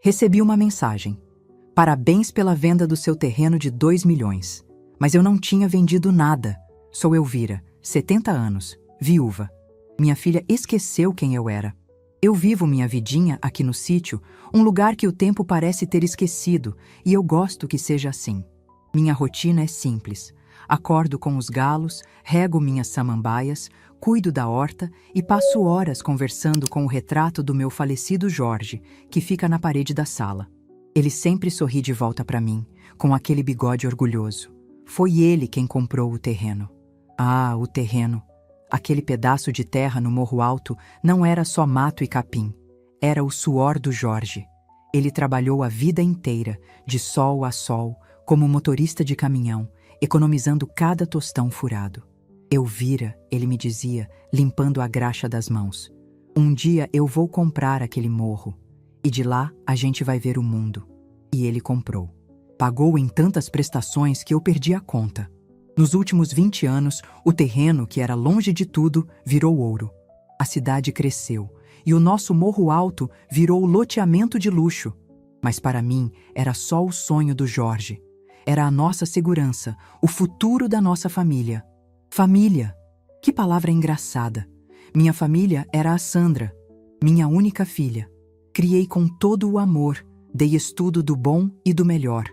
Recebi uma mensagem. Parabéns pela venda do seu terreno de 2 milhões. Mas eu não tinha vendido nada. Sou Elvira, 70 anos, viúva. Minha filha esqueceu quem eu era. Eu vivo minha vidinha aqui no sítio, um lugar que o tempo parece ter esquecido, e eu gosto que seja assim. Minha rotina é simples. Acordo com os galos, rego minhas samambaias, cuido da horta e passo horas conversando com o retrato do meu falecido Jorge, que fica na parede da sala. Ele sempre sorri de volta para mim, com aquele bigode orgulhoso. Foi ele quem comprou o terreno. Ah, o terreno. Aquele pedaço de terra no Morro Alto não era só mato e capim. Era o suor do Jorge. Ele trabalhou a vida inteira, de sol a sol, como motorista de caminhão, economizando cada tostão furado. Elvira, ele me dizia, limpando a graxa das mãos. Um dia eu vou comprar aquele morro, e de lá a gente vai ver o mundo. E ele comprou. Pagou em tantas prestações que eu perdi a conta. Nos últimos 20 anos, o terreno, que era longe de tudo, virou ouro. A cidade cresceu, e o nosso Morro Alto virou loteamento de luxo. Mas para mim, era só o sonho do Jorge. Era a nossa segurança, o futuro da nossa família. Família! Que palavra engraçada! Minha família era a Sandra, minha única filha. Criei com todo o amor, dei estudo do bom e do melhor.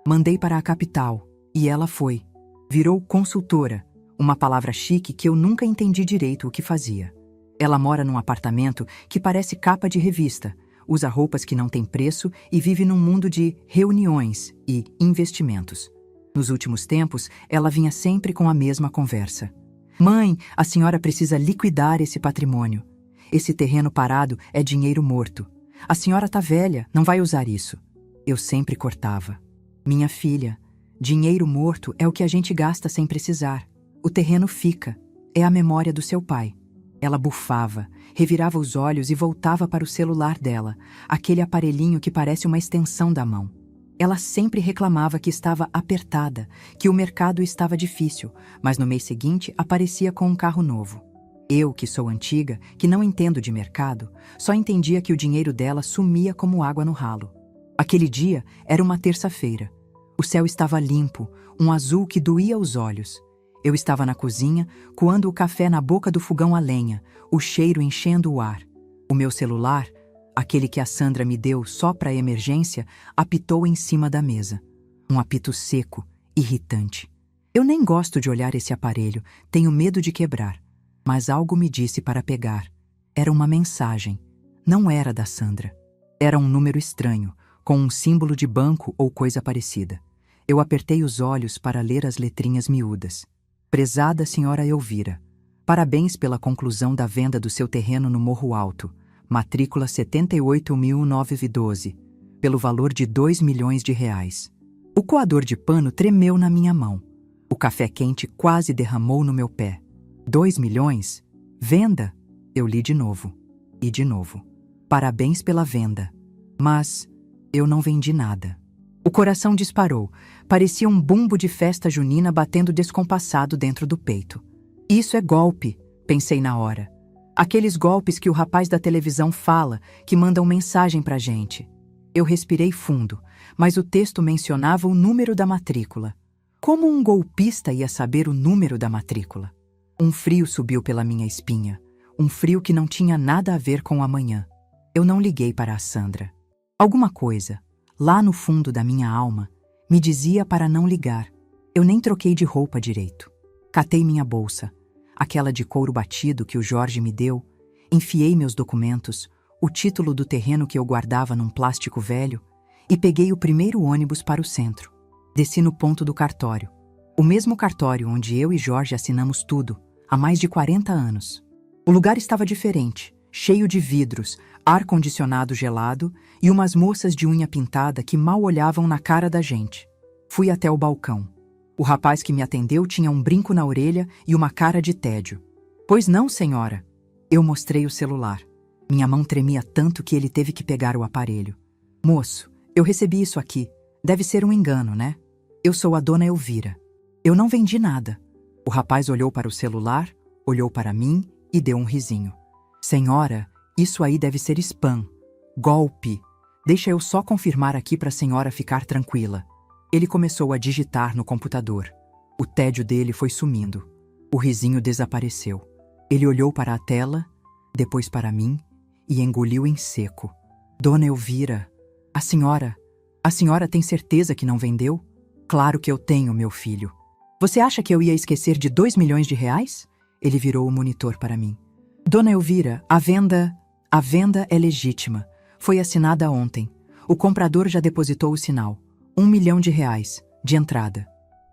Mandei para a capital, e ela foi. Virou consultora, uma palavra chique que eu nunca entendi direito o que fazia. Ela mora num apartamento que parece capa de revista, usa roupas que não têm preço e vive num mundo de reuniões e investimentos. Nos últimos tempos, ela vinha sempre com a mesma conversa. Mãe, a senhora precisa liquidar esse patrimônio. Esse terreno parado é dinheiro morto. A senhora tá velha, não vai usar isso. Eu sempre cortava. Minha filha, dinheiro morto é o que a gente gasta sem precisar. O terreno fica. É a memória do seu pai. Ela bufava, revirava os olhos e voltava para o celular dela, aquele aparelhinho que parece uma extensão da mão. Ela sempre reclamava que estava apertada, que o mercado estava difícil, mas no mês seguinte aparecia com um carro novo. Eu, que sou antiga, que não entendo de mercado, só entendia que o dinheiro dela sumia como água no ralo. Aquele dia era uma terça-feira. O céu estava limpo, um azul que doía os olhos. Eu estava na cozinha, coando o café na boca do fogão a lenha, o cheiro enchendo o ar. O meu celular, aquele que a Sandra me deu só para emergência, apitou em cima da mesa. Um apito seco, irritante. Eu nem gosto de olhar esse aparelho, tenho medo de quebrar. Mas algo me disse para pegar. Era uma mensagem. Não era da Sandra. Era um número estranho, com um símbolo de banco ou coisa parecida. Eu apertei os olhos para ler as letrinhas miúdas. Prezada senhora Elvira, parabéns pela conclusão da venda do seu terreno no Morro Alto, matrícula 78.912, pelo valor de 2 milhões de reais. O coador de pano tremeu na minha mão. O café quente quase derramou no meu pé. 2 milhões? Venda? Eu li de novo. E de novo. Parabéns pela venda. Mas eu não vendi nada. O coração disparou. Parecia um bumbo de festa junina batendo descompassado dentro do peito. Isso é golpe, pensei na hora. Aqueles golpes que o rapaz da televisão fala, que mandam mensagem pra gente. Eu respirei fundo, mas o texto mencionava o número da matrícula. Como um golpista ia saber o número da matrícula? Um frio subiu pela minha espinha. Um frio que não tinha nada a ver com o amanhã. Eu não liguei para a Sandra. Alguma coisa, lá no fundo da minha alma, me dizia para não ligar. Eu nem troquei de roupa direito. Catei minha bolsa, aquela de couro batido que o Jorge me deu, enfiei meus documentos, o título do terreno que eu guardava num plástico velho, e peguei o primeiro ônibus para o centro. Desci no ponto do cartório. O mesmo cartório onde eu e Jorge assinamos tudo, há mais de 40 anos. O lugar estava diferente, cheio de vidros, ar-condicionado gelado e umas moças de unha pintada que mal olhavam na cara da gente. Fui até o balcão. O rapaz que me atendeu tinha um brinco na orelha e uma cara de tédio. Pois não, senhora. Eu mostrei o celular. Minha mão tremia tanto que ele teve que pegar o aparelho. Moço, eu recebi isso aqui. Deve ser um engano, né? Eu sou a dona Elvira. Eu não vendi nada. O rapaz olhou para o celular, olhou para mim e deu um risinho. Senhora, isso aí deve ser spam. Golpe. Deixa eu só confirmar aqui para a senhora ficar tranquila. Ele começou a digitar no computador. O tédio dele foi sumindo. O risinho desapareceu. Ele olhou para a tela, depois para mim e engoliu em seco. Dona Elvira, a senhora tem certeza que não vendeu? Claro que eu tenho, meu filho. Você acha que eu ia esquecer de 2 milhões de reais? Ele virou o monitor para mim. Dona Elvira, a venda é legítima. Foi assinada ontem. O comprador já depositou o sinal. 1 milhão de reais, de entrada.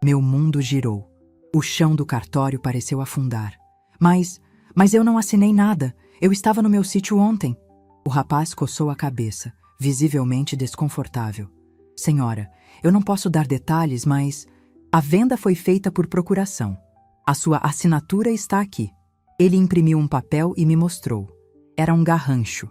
Meu mundo girou. O chão do cartório pareceu afundar. Mas eu não assinei nada. Eu estava no meu sítio ontem. O rapaz coçou a cabeça, visivelmente desconfortável. Senhora, eu não posso dar detalhes, mas a venda foi feita por procuração. A sua assinatura está aqui. Ele imprimiu um papel e me mostrou. Era um garrancho.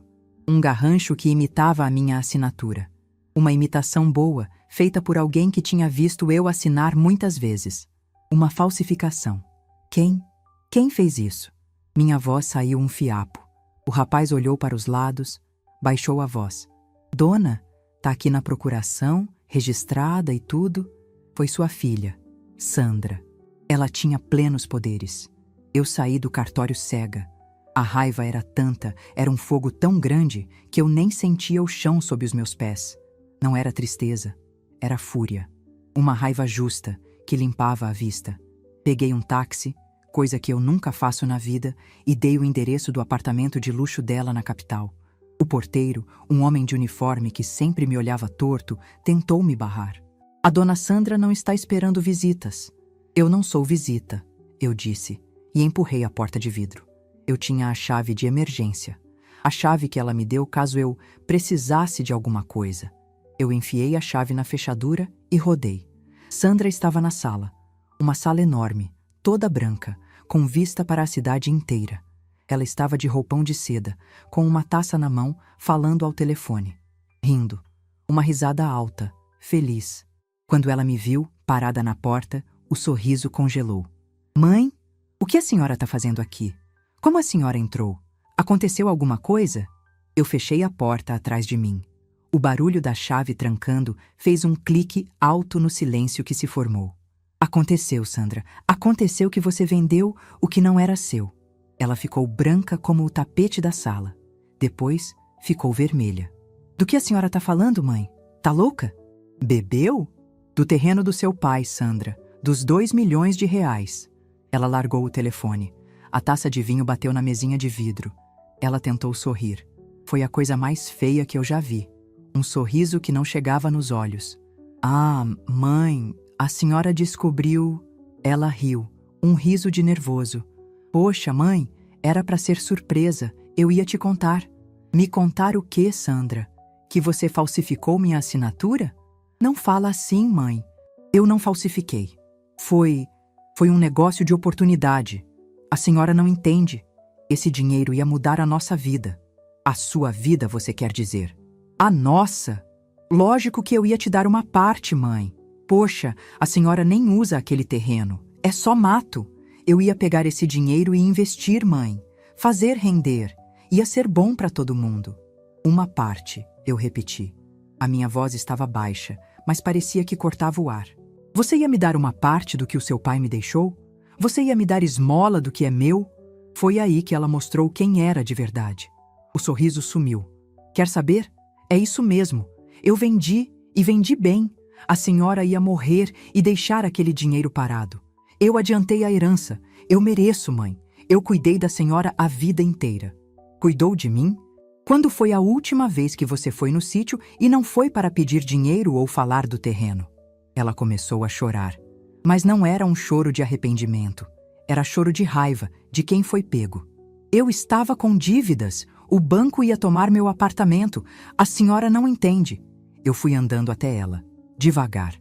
Um garrancho que imitava a minha assinatura. Uma imitação boa, feita por alguém que tinha visto eu assinar muitas vezes. Uma falsificação. Quem fez isso? Minha voz saiu um fiapo. O rapaz olhou para os lados, baixou a voz. Dona, tá aqui na procuração, registrada e tudo. Foi sua filha, Sandra. Ela tinha plenos poderes. Eu saí do cartório cega. A raiva era tanta, era um fogo tão grande, que eu nem sentia o chão sob os meus pés. Não era tristeza, era fúria. Uma raiva justa, que limpava a vista. Peguei um táxi, coisa que eu nunca faço na vida, e dei o endereço do apartamento de luxo dela na capital. O porteiro, um homem de uniforme que sempre me olhava torto, tentou me barrar. A dona Sandra não está esperando visitas. Eu não sou visita, eu disse, e empurrei a porta de vidro. Eu tinha a chave de emergência. A chave que ela me deu caso eu precisasse de alguma coisa. Eu enfiei a chave na fechadura e rodei. Sandra estava na sala. Uma sala enorme, toda branca, com vista para a cidade inteira. Ela estava de roupão de seda, com uma taça na mão, falando ao telefone. Rindo. Uma risada alta, feliz. Quando ela me viu, parada na porta, o sorriso congelou. Mãe, o que a senhora está fazendo aqui? Como a senhora entrou? Aconteceu alguma coisa? Eu fechei a porta atrás de mim. O barulho da chave trancando fez um clique alto no silêncio que se formou. Aconteceu, Sandra. Aconteceu que você vendeu o que não era seu. Ela ficou branca como o tapete da sala. Depois, ficou vermelha. Do que a senhora está falando, mãe? Tá louca? Bebeu? Do terreno do seu pai, Sandra. Dos 2 milhões de reais. Ela largou o telefone. A taça de vinho bateu na mesinha de vidro. Ela tentou sorrir. Foi a coisa mais feia que eu já vi. Um sorriso que não chegava nos olhos. Ah, mãe, a senhora descobriu... Ela riu, um riso de nervoso. Poxa, mãe, era para ser surpresa. Eu ia te contar. Me contar o quê, Sandra? Que você falsificou minha assinatura? Não fala assim, mãe. Eu não falsifiquei. Foi um negócio de oportunidade. A senhora não entende. Esse dinheiro ia mudar a nossa vida. A sua vida, você quer dizer? A nossa? Lógico que eu ia te dar uma parte, mãe. Poxa, a senhora nem usa aquele terreno. É só mato. Eu ia pegar esse dinheiro e investir, mãe. Fazer render. Ia ser bom para todo mundo. Uma parte, eu repeti. A minha voz estava baixa, mas parecia que cortava o ar. Você ia me dar uma parte do que o seu pai me deixou? Você ia me dar esmola do que é meu? Foi aí que ela mostrou quem era de verdade. O sorriso sumiu. Quer saber? É isso mesmo. Eu vendi, e vendi bem. A senhora ia morrer e deixar aquele dinheiro parado. Eu adiantei a herança. Eu mereço, mãe. Eu cuidei da senhora a vida inteira. Cuidou de mim? Quando foi a última vez que você foi no sítio e não foi para pedir dinheiro ou falar do terreno? Ela começou a chorar. Mas não era um choro de arrependimento. Era choro de raiva, de quem foi pego. Eu estava com dívidas. O banco ia tomar meu apartamento. A senhora não entende. Eu fui andando até ela, devagar.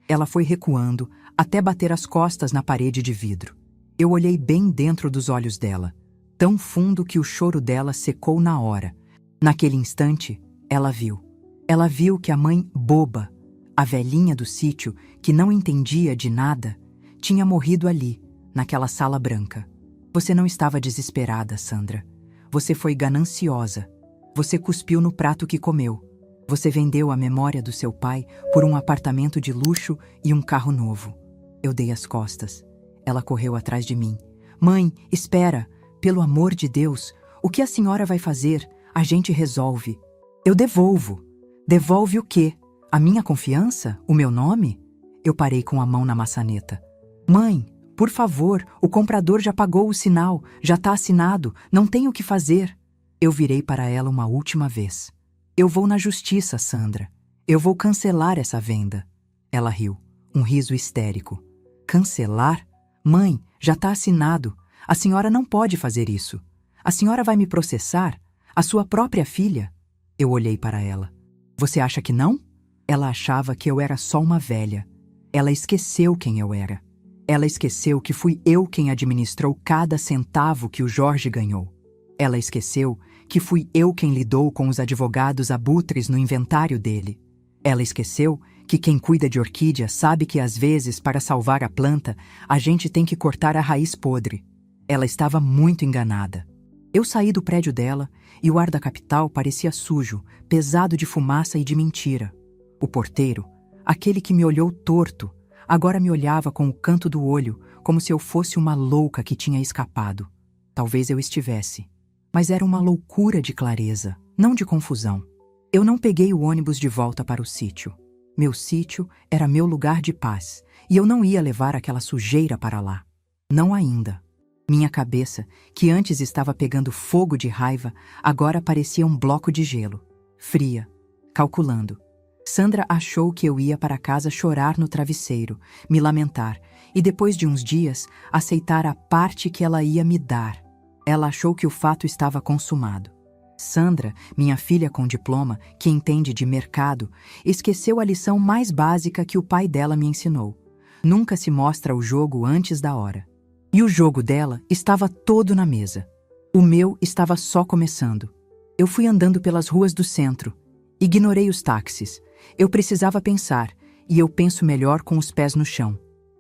Ela foi recuando, até bater as costas na parede de vidro. Eu olhei bem dentro dos olhos dela, tão fundo que o choro dela secou na hora. Naquele instante, ela viu. Ela viu que a mãe boba, a velhinha do sítio, que não entendia de nada, tinha morrido ali, naquela sala branca. Você não estava desesperada, Sandra. Você foi gananciosa. Você cuspiu no prato que comeu. Você vendeu a memória do seu pai por um apartamento de luxo e um carro novo. Eu dei as costas. Ela correu atrás de mim. Mãe, espera! Pelo amor de Deus, o que a senhora vai fazer? A gente resolve. Eu devolvo. Devolve o quê? A minha confiança? O meu nome? Eu parei com a mão na maçaneta. Mãe, por favor, o comprador já pagou o sinal, já está assinado, não tem o que fazer. Eu virei para ela uma última vez. Eu vou na justiça, Sandra. Eu vou cancelar essa venda. Ela riu, um riso histérico. Cancelar? Mãe, já está assinado. A senhora não pode fazer isso. A senhora vai me processar? A sua própria filha? Eu olhei para ela. Você acha que não? Ela achava que eu era só uma velha. Ela esqueceu quem eu era. Ela esqueceu que fui eu quem administrou cada centavo que o Jorge ganhou. Ela esqueceu que fui eu quem lidou com os advogados abutres no inventário dele. Ela esqueceu que quem cuida de orquídea sabe que às vezes, para salvar a planta, a gente tem que cortar a raiz podre. Ela estava muito enganada. Eu saí do prédio dela e o ar da capital parecia sujo, pesado de fumaça e de mentira. O porteiro, aquele que me olhou torto, agora me olhava com o canto do olho, como se eu fosse uma louca que tinha escapado. Talvez eu estivesse. Mas era uma loucura de clareza, não de confusão. Eu não peguei o ônibus de volta para o sítio. Meu sítio era meu lugar de paz, e eu não ia levar aquela sujeira para lá. Não ainda. Minha cabeça, que antes estava pegando fogo de raiva, agora parecia um bloco de gelo. Fria, calculando. Sandra achou que eu ia para casa chorar no travesseiro, me lamentar, e depois de uns dias, aceitar a parte que ela ia me dar. Ela achou que o fato estava consumado. Sandra, minha filha com diploma, que entende de mercado, esqueceu a lição mais básica que o pai dela me ensinou. Nunca se mostra o jogo antes da hora. E o jogo dela estava todo na mesa. O meu estava só começando. Eu fui andando pelas ruas do centro. Ignorei os táxis. Eu precisava pensar, e eu penso melhor com os pés no chão.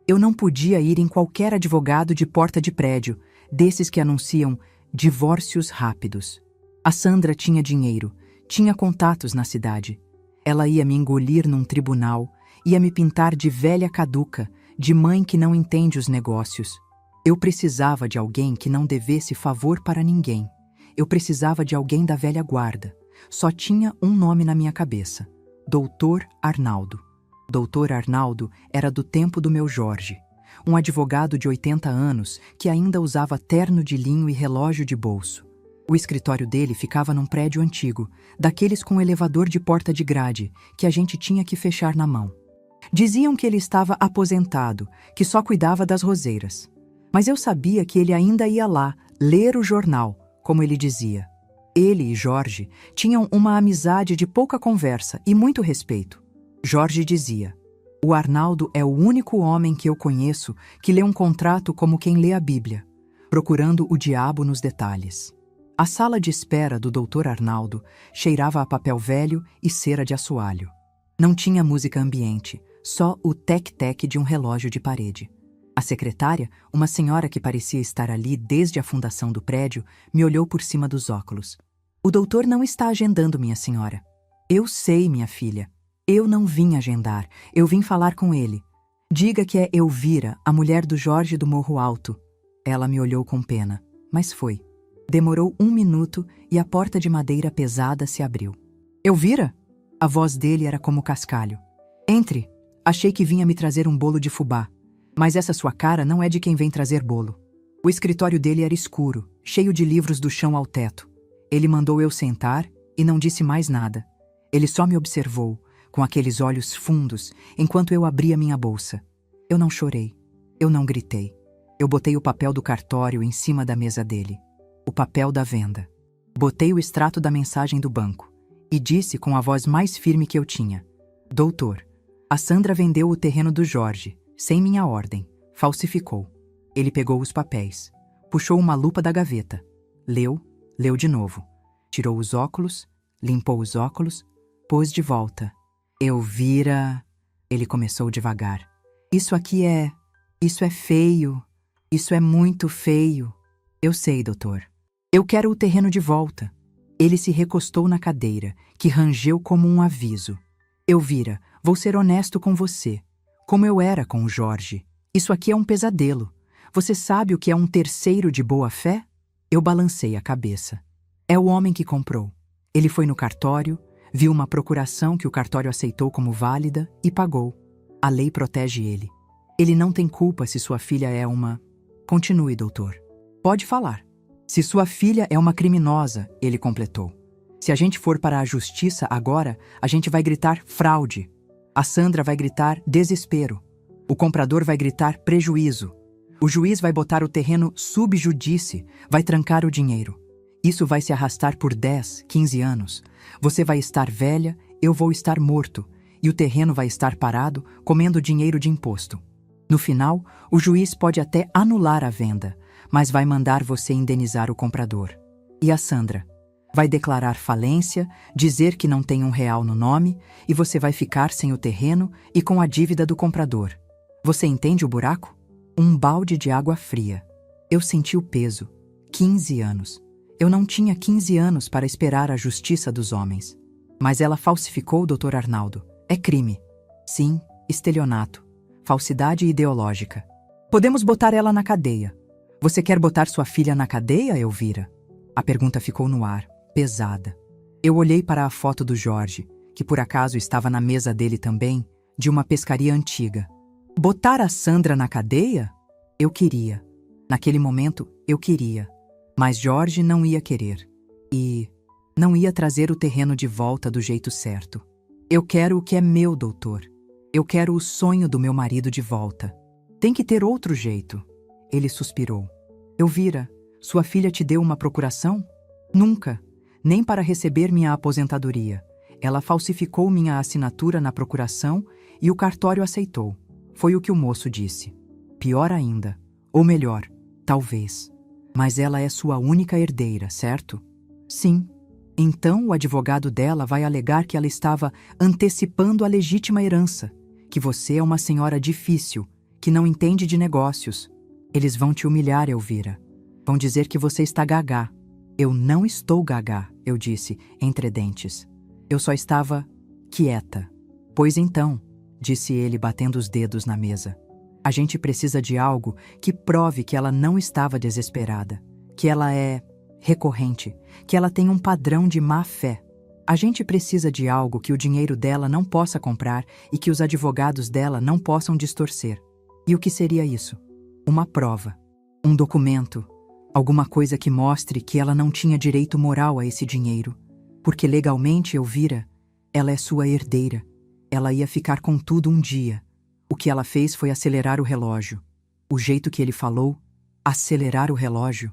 Eu não podia ir em qualquer advogado de porta de prédio, desses que anunciam divórcios rápidos. A Sandra tinha dinheiro, tinha contatos na cidade. Ela ia me engolir num tribunal, ia me pintar de velha caduca, de mãe que não entende os negócios. Eu precisava de alguém que não devesse favor para ninguém. Eu precisava de alguém da velha guarda. Só tinha um nome na minha cabeça: Doutor Arnaldo. Doutor Arnaldo era do tempo do meu Jorge, um advogado de 80 anos que ainda usava terno de linho e relógio de bolso. O escritório dele ficava num prédio antigo, daqueles com elevador de porta de grade, que a gente tinha que fechar na mão. Diziam que ele estava aposentado, que só cuidava das roseiras. Mas eu sabia que ele ainda ia lá, ler o jornal, como ele dizia. Ele e Jorge tinham uma amizade de pouca conversa e muito respeito. Jorge dizia: "O Arnaldo é o único homem que eu conheço que lê um contrato como quem lê a Bíblia, procurando o diabo nos detalhes." A sala de espera do Dr. Arnaldo cheirava a papel velho e cera de assoalho. Não tinha música ambiente, só o tec-tec de um relógio de parede. A secretária, uma senhora que parecia estar ali desde a fundação do prédio, me olhou por cima dos óculos. "O doutor não está agendando, minha senhora." "Eu sei, minha filha. Eu não vim agendar, eu vim falar com ele. Diga que é Elvira, a mulher do Jorge do Morro Alto." Ela me olhou com pena, mas foi. Demorou 1 minuto e a porta de madeira pesada se abriu. "Elvira?" A voz dele era como cascalho. "Entre. Achei que vinha me trazer um bolo de fubá. Mas essa sua cara não é de quem vem trazer bolo." O escritório dele era escuro, cheio de livros do chão ao teto. Ele mandou eu sentar e não disse mais nada. Ele só me observou, com aqueles olhos fundos, enquanto eu abria minha bolsa. Eu não chorei. Eu não gritei. Eu botei o papel do cartório em cima da mesa dele. O papel da venda. Botei o extrato da mensagem do banco e disse com a voz mais firme que eu tinha: "Doutor, a Sandra vendeu o terreno do Jorge, sem minha ordem, falsificou." Ele pegou os papéis, puxou uma lupa da gaveta, leu de novo, tirou os óculos, limpou os óculos, pôs de volta. "Elvira," ele começou devagar. Isso é feio, isso é muito feio." "Eu sei, doutor. Eu quero o terreno de volta." Ele se recostou na cadeira, que rangeu como um aviso. Elvira, vou ser honesto com você. Como eu era com o Jorge. Isso aqui é um pesadelo. Você sabe o que é um terceiro de boa-fé? Eu balancei a cabeça. É o homem que comprou. Ele foi no cartório, viu uma procuração que o cartório aceitou como válida e pagou. A lei protege ele. Ele não tem culpa se sua filha é uma... Continue, doutor. Pode falar. Se sua filha é uma criminosa, ele completou. Se a gente for para a justiça agora, a gente vai gritar fraude. A Sandra vai gritar desespero. O comprador vai gritar prejuízo. O juiz vai botar o terreno sub judice, vai trancar o dinheiro. Isso vai se arrastar por 10, 15 anos. Você vai estar velha, eu vou estar morto, e o terreno vai estar parado, comendo dinheiro de imposto. No final, o juiz pode até anular a venda, mas vai mandar você indenizar o comprador. E a Sandra? Vai declarar falência, dizer que não tem R$1 no nome, e você vai ficar sem o terreno e com a dívida do comprador. Você entende o buraco? Um balde de água fria. Eu senti o peso. 15 anos. Eu não tinha 15 anos para esperar a justiça dos homens. Mas ela falsificou o Dr. Arnaldo. É crime. Sim, estelionato. Falsidade ideológica. Podemos botar ela na cadeia. Você quer botar sua filha na cadeia, Elvira? A pergunta ficou no ar, pesada. Eu olhei para a foto do Jorge, que por acaso estava na mesa dele também, de uma pescaria antiga. Botar a Sandra na cadeia? Eu queria. Naquele momento, eu queria. Mas Jorge não ia querer. E não ia trazer o terreno de volta do jeito certo. Eu quero o que é meu, doutor. Eu quero o sonho do meu marido de volta. Tem que ter outro jeito. Ele suspirou. Elvira, sua filha te deu uma procuração? Nunca. Nem para receber minha aposentadoria. Ela falsificou minha assinatura na procuração e o cartório aceitou. Foi o que o moço disse. Pior ainda. Ou melhor, talvez. Mas ela é sua única herdeira, certo? Sim. Então o advogado dela vai alegar que ela estava antecipando a legítima herança, que você é uma senhora difícil, que não entende de negócios. Eles vão te humilhar, Elvira. Vão dizer que você está gagá. Eu não estou gagá, eu disse, entre dentes. Eu só estava quieta. Pois então, disse ele batendo os dedos na mesa. A gente precisa de algo que prove que ela não estava desesperada, que ela é recorrente, que ela tem um padrão de má fé. A gente precisa de algo que o dinheiro dela não possa comprar e que os advogados dela não possam distorcer. E o que seria isso? Uma prova, um documento, alguma coisa que mostre que ela não tinha direito moral a esse dinheiro, porque legalmente, Elvira, ela é sua herdeira. Ela ia ficar com tudo um dia. O que ela fez foi acelerar o relógio. O jeito que ele falou, acelerar o relógio,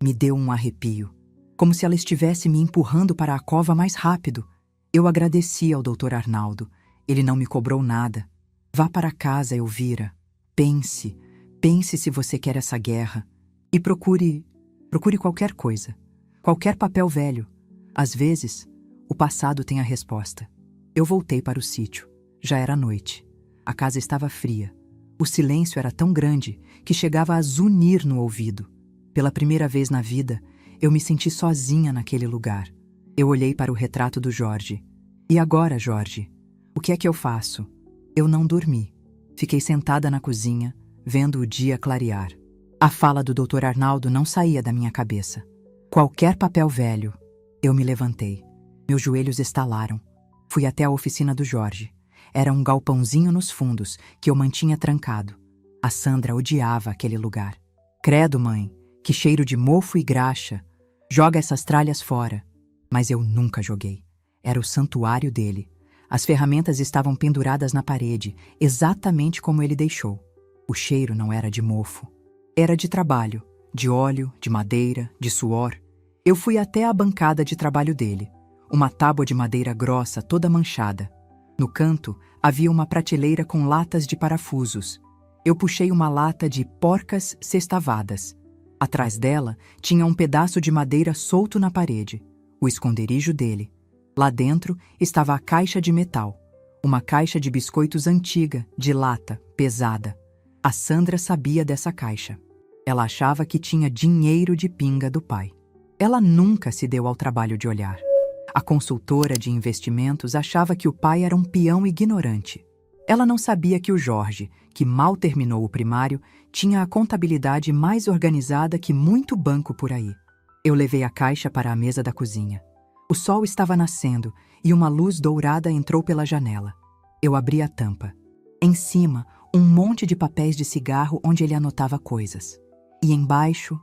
me deu um arrepio. Como se ela estivesse me empurrando para a cova mais rápido. Eu agradeci ao Dr. Arnaldo. Ele não me cobrou nada. Vá para casa, Elvira. Pense se você quer essa guerra. E procure qualquer coisa. Qualquer papel velho. Às vezes, o passado tem a resposta. Eu voltei para o sítio. Já era noite. A casa estava fria. O silêncio era tão grande que chegava a zunir no ouvido. Pela primeira vez na vida, eu me senti sozinha naquele lugar. Eu olhei para o retrato do Jorge. E agora, Jorge? O que é que eu faço? Eu não dormi. Fiquei sentada na cozinha, vendo o dia clarear. A fala do Dr. Arnaldo não saía da minha cabeça. Qualquer papel velho. Eu me levantei. Meus joelhos estalaram. Fui até a oficina do Jorge. Era um galpãozinho nos fundos que eu mantinha trancado. A Sandra odiava aquele lugar. Credo, mãe, que cheiro de mofo e graxa. Joga essas tralhas fora. Mas eu nunca joguei. Era o santuário dele. As ferramentas estavam penduradas na parede, exatamente como ele deixou. O cheiro não era de mofo. Era de trabalho, de óleo, de madeira, de suor. Eu fui até a bancada de trabalho dele. Uma tábua de madeira grossa, toda manchada. No canto, havia uma prateleira com latas de parafusos. Eu puxei uma lata de porcas sextavadas. Atrás dela, tinha um pedaço de madeira solto na parede, o esconderijo dele. Lá dentro estava a caixa de metal, uma caixa de biscoitos antiga, de lata, pesada. A Sandra sabia dessa caixa. Ela achava que tinha dinheiro de pinga do pai. Ela nunca se deu ao trabalho de olhar. A consultora de investimentos achava que o pai era um peão ignorante. Ela não sabia que o Jorge, que mal terminou o primário, tinha a contabilidade mais organizada que muito banco por aí. Eu levei a caixa para a mesa da cozinha. O sol estava nascendo e uma luz dourada entrou pela janela. Eu abri a tampa. Em cima, um monte de papéis de cigarro onde ele anotava coisas. E embaixo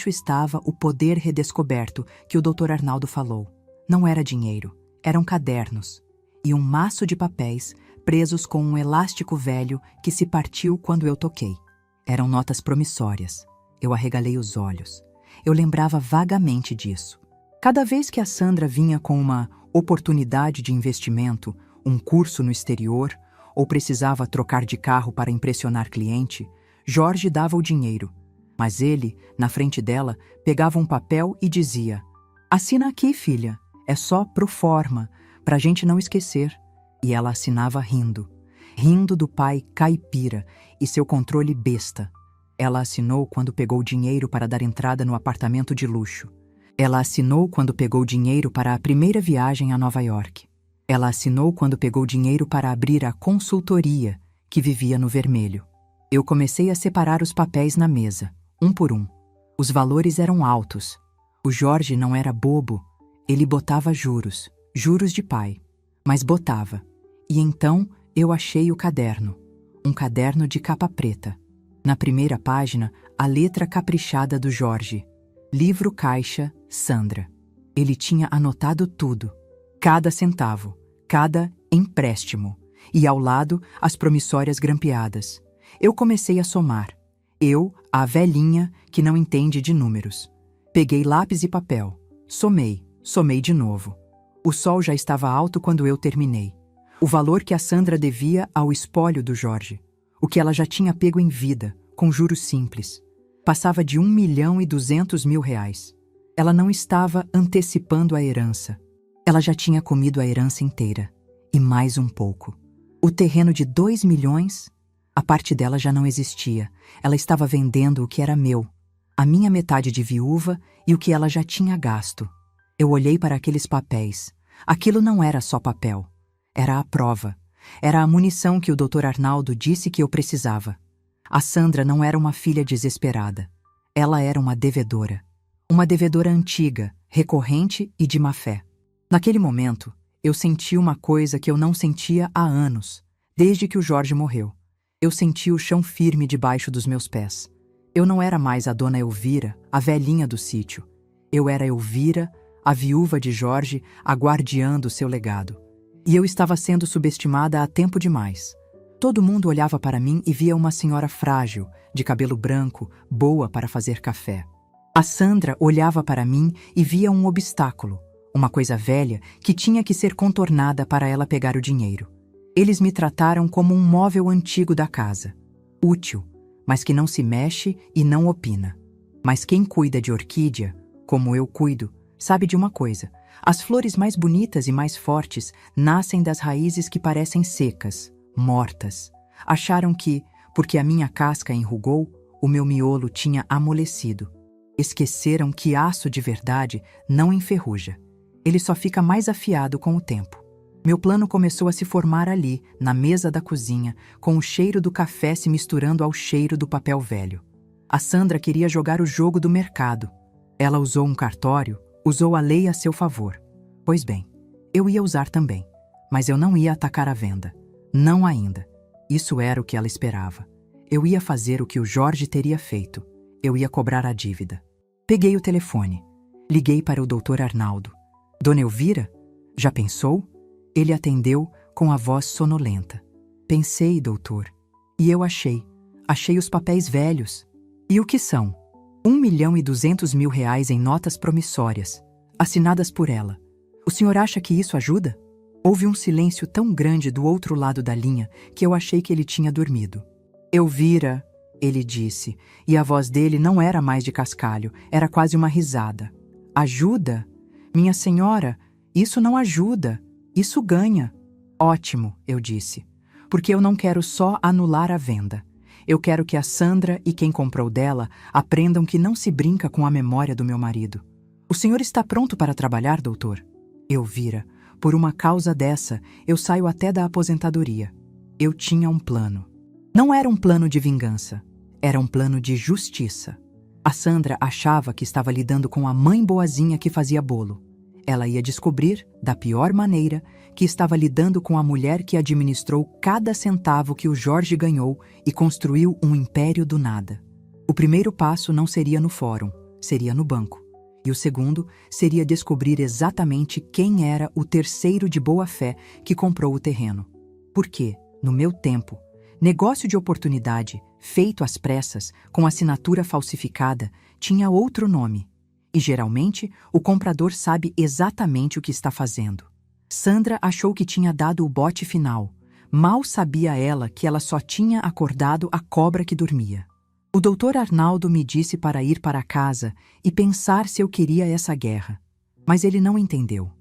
estava o poder redescoberto que o Dr. Arnaldo falou. Não era dinheiro, eram cadernos. E um maço de papéis presos com um elástico velho que se partiu quando eu toquei. Eram notas promissórias. Eu arregalei os olhos. Eu lembrava vagamente disso. Cada vez que a Sandra vinha com uma oportunidade de investimento, um curso no exterior, ou precisava trocar de carro para impressionar cliente, Jorge dava o dinheiro. Mas ele, na frente dela, pegava um papel e dizia: "Assina aqui, filha. É só pro forma, pra gente não esquecer." E ela assinava rindo. Rindo do pai caipira e seu controle besta. Ela assinou quando pegou dinheiro para dar entrada no apartamento de luxo. Ela assinou quando pegou dinheiro para a primeira viagem a Nova York. Ela assinou quando pegou dinheiro para abrir a consultoria, que vivia no vermelho. Eu comecei a separar os papéis na mesa, um por um. Os valores eram altos. O Jorge não era bobo. Ele botava juros, juros de pai. Mas botava. E então eu achei o caderno. Um caderno de capa preta. Na primeira página, a letra caprichada do Jorge. Livro Caixa, Sandra. Ele tinha anotado tudo. Cada centavo, cada empréstimo. E ao lado, as promissórias grampeadas. Eu comecei a somar. Eu, a velhinha que não entende de números. Peguei lápis e papel. Somei de novo. O sol já estava alto quando eu terminei. O valor que a Sandra devia ao espólio do Jorge. O que ela já tinha pego em vida, com juros simples. Passava de R$1.200.000. Ela não estava antecipando a herança. Ela já tinha comido a herança inteira. E mais um pouco. O terreno de 2 milhões, a parte dela já não existia. Ela estava vendendo o que era meu. A minha metade de viúva e o que ela já tinha gasto. Eu olhei para aqueles papéis. Aquilo não era só papel. Era a prova. Era a munição que o Dr. Arnaldo disse que eu precisava. A Sandra não era uma filha desesperada. Ela era uma devedora. Uma devedora antiga, recorrente e de má fé. Naquele momento, eu senti uma coisa que eu não sentia há anos, desde que o Jorge morreu. Eu senti o chão firme debaixo dos meus pés. Eu não era mais a dona Elvira, a velhinha do sítio. Eu era Elvira, a viúva de Jorge, a guardiã do seu legado. E eu estava sendo subestimada há tempo demais. Todo mundo olhava para mim e via uma senhora frágil, de cabelo branco, boa para fazer café. A Sandra olhava para mim e via um obstáculo, uma coisa velha que tinha que ser contornada para ela pegar o dinheiro. Eles me trataram como um móvel antigo da casa. Útil, mas que não se mexe e não opina. Mas quem cuida de orquídea, como eu cuido, sabe de uma coisa: as flores mais bonitas e mais fortes nascem das raízes que parecem secas, mortas. Acharam que, porque a minha casca enrugou, o meu miolo tinha amolecido. Esqueceram que aço de verdade não enferruja. Ele só fica mais afiado com o tempo. Meu plano começou a se formar ali, na mesa da cozinha, com o cheiro do café se misturando ao cheiro do papel velho. A Sandra queria jogar o jogo do mercado. Ela usou um cartório, usou a lei a seu favor. Pois bem, eu ia usar também, mas eu não ia atacar a venda. Não ainda. Isso era o que ela esperava. Eu ia fazer o que o Jorge teria feito. Eu ia cobrar a dívida. Peguei o telefone. Liguei para o Dr. Arnaldo. Dona Elvira? Já pensou? Ele atendeu com a voz sonolenta. Pensei, doutor. E eu achei. Achei os papéis velhos. E o que são? R$1.200.000 em notas promissórias, assinadas por ela. O senhor acha que isso ajuda? Houve um silêncio tão grande do outro lado da linha que eu achei que ele tinha dormido. Elvira, ele disse, e a voz dele não era mais de cascalho, era quase uma risada. Ajuda? Minha senhora, isso não ajuda, isso ganha. Ótimo, eu disse, porque eu não quero só anular a venda. Eu quero que a Sandra e quem comprou dela aprendam que não se brinca com a memória do meu marido. O senhor está pronto para trabalhar, doutor? Elvira, por uma causa dessa, eu saio até da aposentadoria. Eu tinha um plano. Não era um plano de vingança, era um plano de justiça. A Sandra achava que estava lidando com a mãe boazinha que fazia bolo. Ela ia descobrir, da pior maneira, que estava lidando com a mulher que administrou cada centavo que o Jorge ganhou e construiu um império do nada. O primeiro passo não seria no fórum, seria no banco. E o segundo seria descobrir exatamente quem era o terceiro de boa-fé que comprou o terreno. Porque, no meu tempo, negócio de oportunidade, feito às pressas, com assinatura falsificada, tinha outro nome. E geralmente, o comprador sabe exatamente o que está fazendo. Sandra achou que tinha dado o bote final. Mal sabia ela que ela só tinha acordado a cobra que dormia. O doutor Arnaldo me disse para ir para casa e pensar se eu queria essa guerra. Mas ele não entendeu.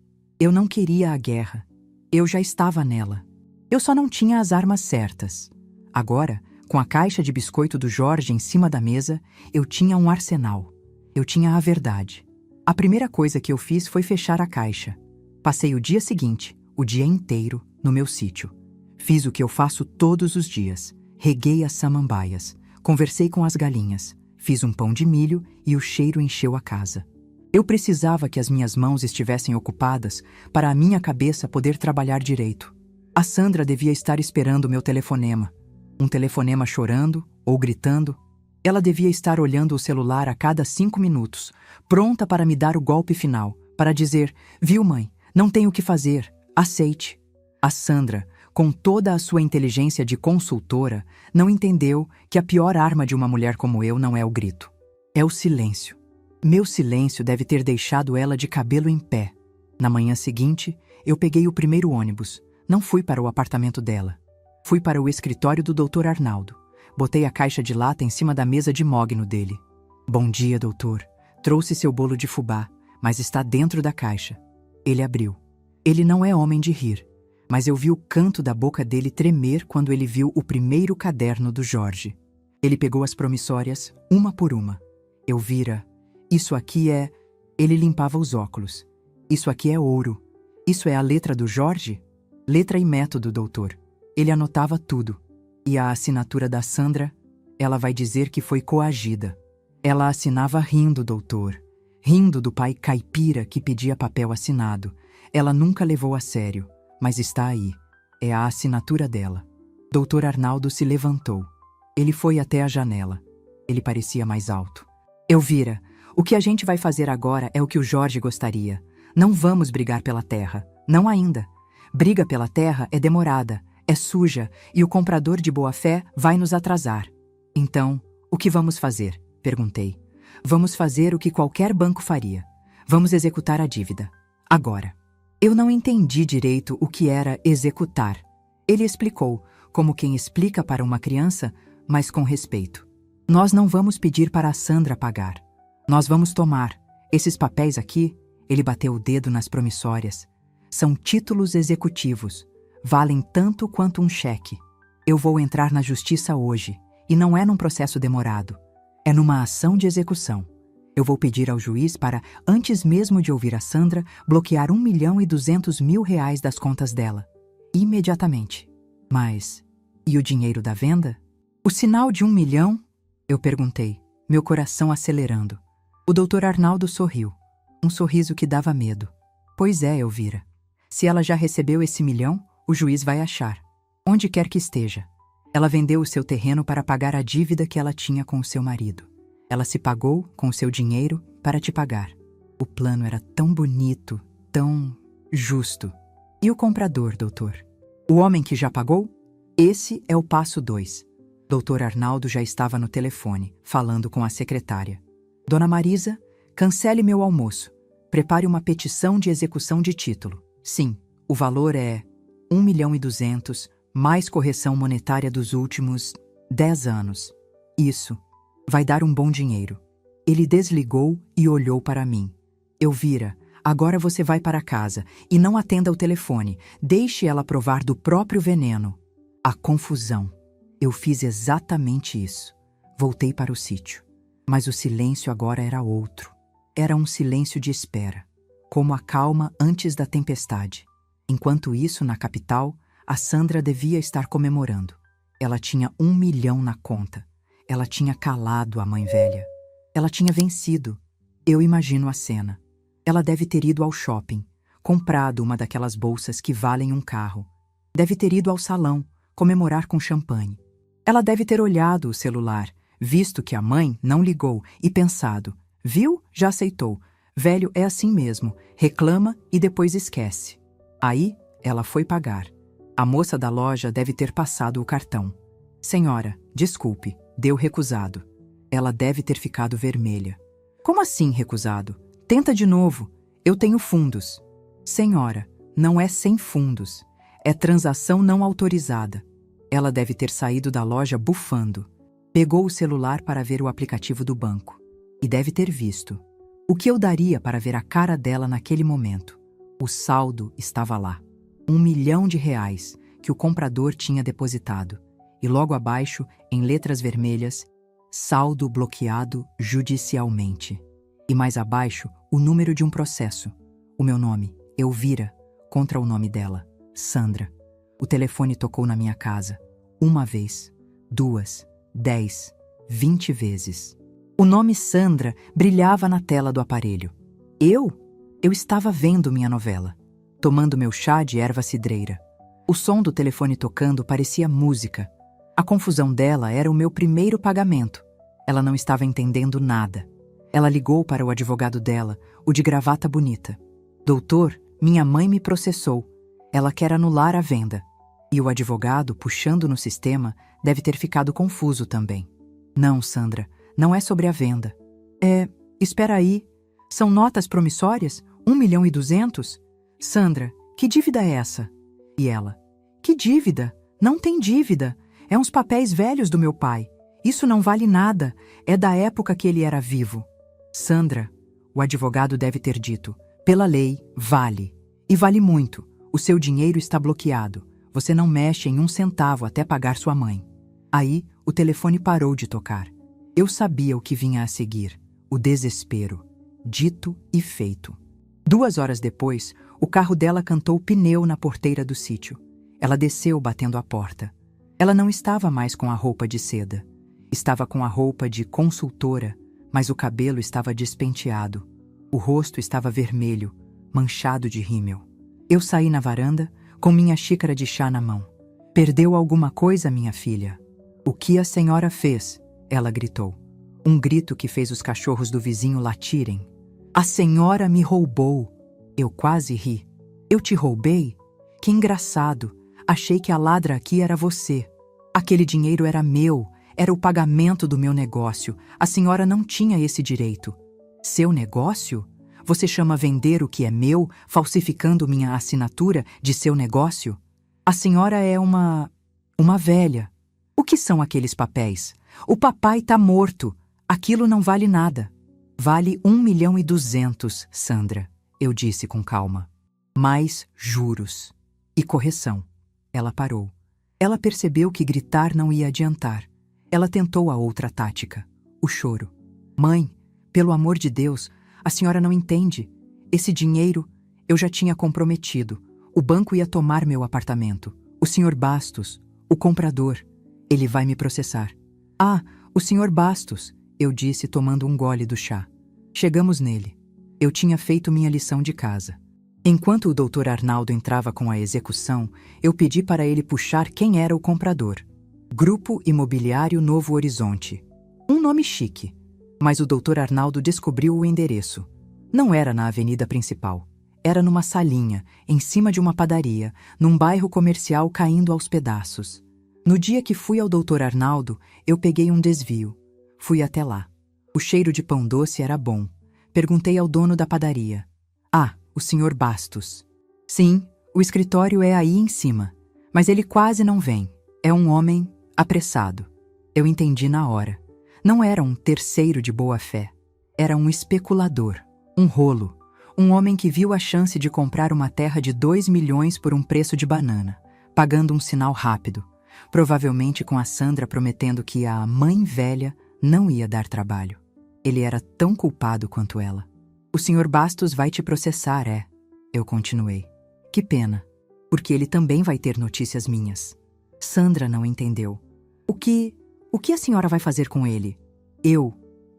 Eu não queria a guerra. Eu já estava nela. Eu só não tinha as armas certas. Agora, com a caixa de biscoito do Jorge em cima da mesa, eu tinha um arsenal. Eu tinha a verdade. A primeira coisa que eu fiz foi fechar a caixa. Passei o dia seguinte, o dia inteiro, no meu sítio. Fiz o que eu faço todos os dias. Reguei as samambaias. Conversei com as galinhas. Fiz um pão de milho e o cheiro encheu a casa. Eu precisava que as minhas mãos estivessem ocupadas para a minha cabeça poder trabalhar direito. A Sandra devia estar esperando o meu telefonema. Um telefonema chorando ou gritando. Ela devia estar olhando o celular a cada 5 minutos, pronta para me dar o golpe final, para dizer: viu, mãe, não tenho o que fazer, aceite. A Sandra, com toda a sua inteligência de consultora, não entendeu que a pior arma de uma mulher como eu não é o grito. É o silêncio. Meu silêncio deve ter deixado ela de cabelo em pé. Na manhã seguinte, eu peguei o primeiro ônibus. Não fui para o apartamento dela. Fui para o escritório do Dr. Arnaldo. Botei a caixa de lata em cima da mesa de mogno dele. Bom dia, doutor. Trouxe seu bolo de fubá, mas está dentro da caixa. Ele abriu. Ele não é homem de rir, mas eu vi o canto da boca dele tremer quando ele viu o primeiro caderno do Jorge. Ele pegou as promissórias, uma por uma. Elvira, isso aqui é... Ele limpava os óculos. Isso aqui é ouro. Isso é a letra do Jorge? Letra e método, doutor. Ele anotava tudo. E a assinatura da Sandra? Ela vai dizer que foi coagida. Ela assinava rindo, doutor. Rindo do pai caipira que pedia papel assinado. Ela nunca levou a sério, mas está aí. É a assinatura dela. Doutor Arnaldo se levantou. Ele foi até a janela. Ele parecia mais alto. Elvira, o que a gente vai fazer agora é o que o Jorge gostaria. Não vamos brigar pela terra. Não ainda. Briga pela terra é demorada, é suja e o comprador de boa-fé vai nos atrasar. Então, o que vamos fazer? Perguntei. Vamos fazer o que qualquer banco faria. Vamos executar a dívida. Agora. Eu não entendi direito o que era executar. Ele explicou, como quem explica para uma criança, mas com respeito. Nós não vamos pedir para a Sandra pagar. Nós vamos tomar. Esses papéis aqui, ele bateu o dedo nas promissórias, são títulos executivos. Valem tanto quanto um cheque. Eu vou entrar na justiça hoje, e não é num processo demorado. É numa ação de execução. Eu vou pedir ao juiz para, antes mesmo de ouvir a Sandra, bloquear R$1.200.000 das contas dela. Imediatamente. Mas, e o dinheiro da venda? O sinal de 1 milhão? Eu perguntei, meu coração acelerando. O doutor Arnaldo sorriu. Um sorriso que dava medo. Pois é, Elvira. Se ela já recebeu esse 1 milhão, o juiz vai achar. Onde quer que esteja. Ela vendeu o seu terreno para pagar a dívida que ela tinha com o seu marido. Ela se pagou com o seu dinheiro para te pagar. O plano era tão bonito, tão justo. E o comprador, doutor? O homem que já pagou? Esse é o passo 2. Doutor Arnaldo já estava no telefone, falando com a secretária. Dona Marisa, cancele meu almoço. Prepare uma petição de execução de título. Sim, o valor é 1.200.000, mais correção monetária dos últimos 10 anos. Isso. Vai dar um bom dinheiro. Ele desligou e olhou para mim. Elvira, agora você vai para casa e não atenda o telefone. Deixe ela provar do próprio veneno. A confusão. Eu fiz exatamente isso. Voltei para o sítio. Mas o silêncio agora era outro. Era um silêncio de espera, como a calma antes da tempestade. Enquanto isso, na capital, a Sandra devia estar comemorando. Ela tinha 1 milhão na conta. Ela tinha calado a mãe velha. Ela tinha vencido. Eu imagino a cena. Ela deve ter ido ao shopping, comprado uma daquelas bolsas que valem um carro. Deve ter ido ao salão, comemorar com champanhe. Ela deve ter olhado o celular, visto que a mãe não ligou e pensado: viu? Já aceitou. Velho é assim mesmo, reclama e depois esquece. Aí, ela foi pagar. A moça da loja deve ter passado o cartão. Senhora, desculpe, deu recusado. Ela deve ter ficado vermelha. Como assim recusado? Tenta de novo. Eu tenho fundos. Senhora, não é sem fundos. É transação não autorizada. Ela deve ter saído da loja bufando. Pegou o celular para ver o aplicativo do banco. E deve ter visto. O que eu daria para ver a cara dela naquele momento? O saldo estava lá. 1 milhão de reais que o comprador tinha depositado. E logo abaixo, em letras vermelhas, saldo bloqueado judicialmente. E mais abaixo, o número de um processo. O meu nome, Elvira, contra o nome dela, Sandra. O telefone tocou na minha casa. 1 vez, 2, 10, 20 vezes. O nome Sandra brilhava na tela do aparelho. Eu estava vendo minha novela, tomando meu chá de erva cidreira. O som do telefone tocando parecia música. A confusão dela era o meu primeiro pagamento. Ela não estava entendendo nada. Ela ligou para o advogado dela, o de gravata bonita. Doutor, minha mãe me processou. Ela quer anular a venda. E o advogado, puxando no sistema, deve ter ficado confuso também. Não, Sandra, não é sobre a venda. Espera aí. São notas promissórias? 1.200.000? Sandra, que dívida é essa? E ela, que dívida? Não tem dívida. É uns papéis velhos do meu pai. Isso não vale nada. É da época que ele era vivo. Sandra, o advogado deve ter dito, pela lei, vale. E vale muito. O seu dinheiro está bloqueado. Você não mexe em 1 centavo até pagar sua mãe. Aí, o telefone parou de tocar. Eu sabia o que vinha a seguir. O desespero. Dito e feito. 2 horas depois, o carro dela cantou pneu na porteira do sítio. Ela desceu batendo a porta. Ela não estava mais com a roupa de seda. Estava com a roupa de consultora, mas o cabelo estava despenteado. O rosto estava vermelho, manchado de rímel. Eu saí na varanda, com minha xícara de chá na mão. Perdeu alguma coisa, minha filha? O que a senhora fez? Ela gritou. Um grito que fez os cachorros do vizinho latirem. A senhora me roubou. Eu quase ri. Eu te roubei? Que engraçado. Achei que a ladra aqui era você. Aquele dinheiro era meu. Era o pagamento do meu negócio. A senhora não tinha esse direito. Seu negócio? Você chama vender o que é meu, falsificando minha assinatura de seu negócio? A senhora é uma velha. O que são aqueles papéis? O papai tá morto. Aquilo não vale nada. Vale 1.200.000, Sandra, eu disse com calma. Mais juros. E correção. Ela parou. Ela percebeu que gritar não ia adiantar. Ela tentou a outra tática, o choro. Mãe, pelo amor de Deus, a senhora não entende. Esse dinheiro eu já tinha comprometido. O banco ia tomar meu apartamento. O senhor Bastos, o comprador, ele vai me processar. Ah, o senhor Bastos, eu disse tomando um gole do chá. Chegamos nele. Eu tinha feito minha lição de casa. Enquanto o doutor Arnaldo entrava com a execução, eu pedi para ele puxar quem era o comprador. Grupo Imobiliário Novo Horizonte. Um nome chique. Mas o doutor Arnaldo descobriu o endereço. Não era na avenida principal. Era numa salinha, em cima de uma padaria, num bairro comercial caindo aos pedaços. No dia que fui ao doutor Arnaldo, eu peguei um desvio. Fui até lá. O cheiro de pão doce era bom. Perguntei ao dono da padaria. Ah, o senhor Bastos. Sim, o escritório é aí em cima. Mas ele quase não vem. É um homem apressado. Eu entendi na hora. Não era um terceiro de boa-fé. Era um especulador, um rolo. Um homem que viu a chance de comprar uma terra de 2 milhões por um preço de banana, pagando um sinal rápido. Provavelmente com a Sandra prometendo que a mãe velha não ia dar trabalho. Ele era tão culpado quanto ela. O Sr. Bastos vai te processar, é? Eu continuei. Que pena, porque ele também vai ter notícias minhas. Sandra não entendeu. O que a senhora vai fazer com ele? Eu?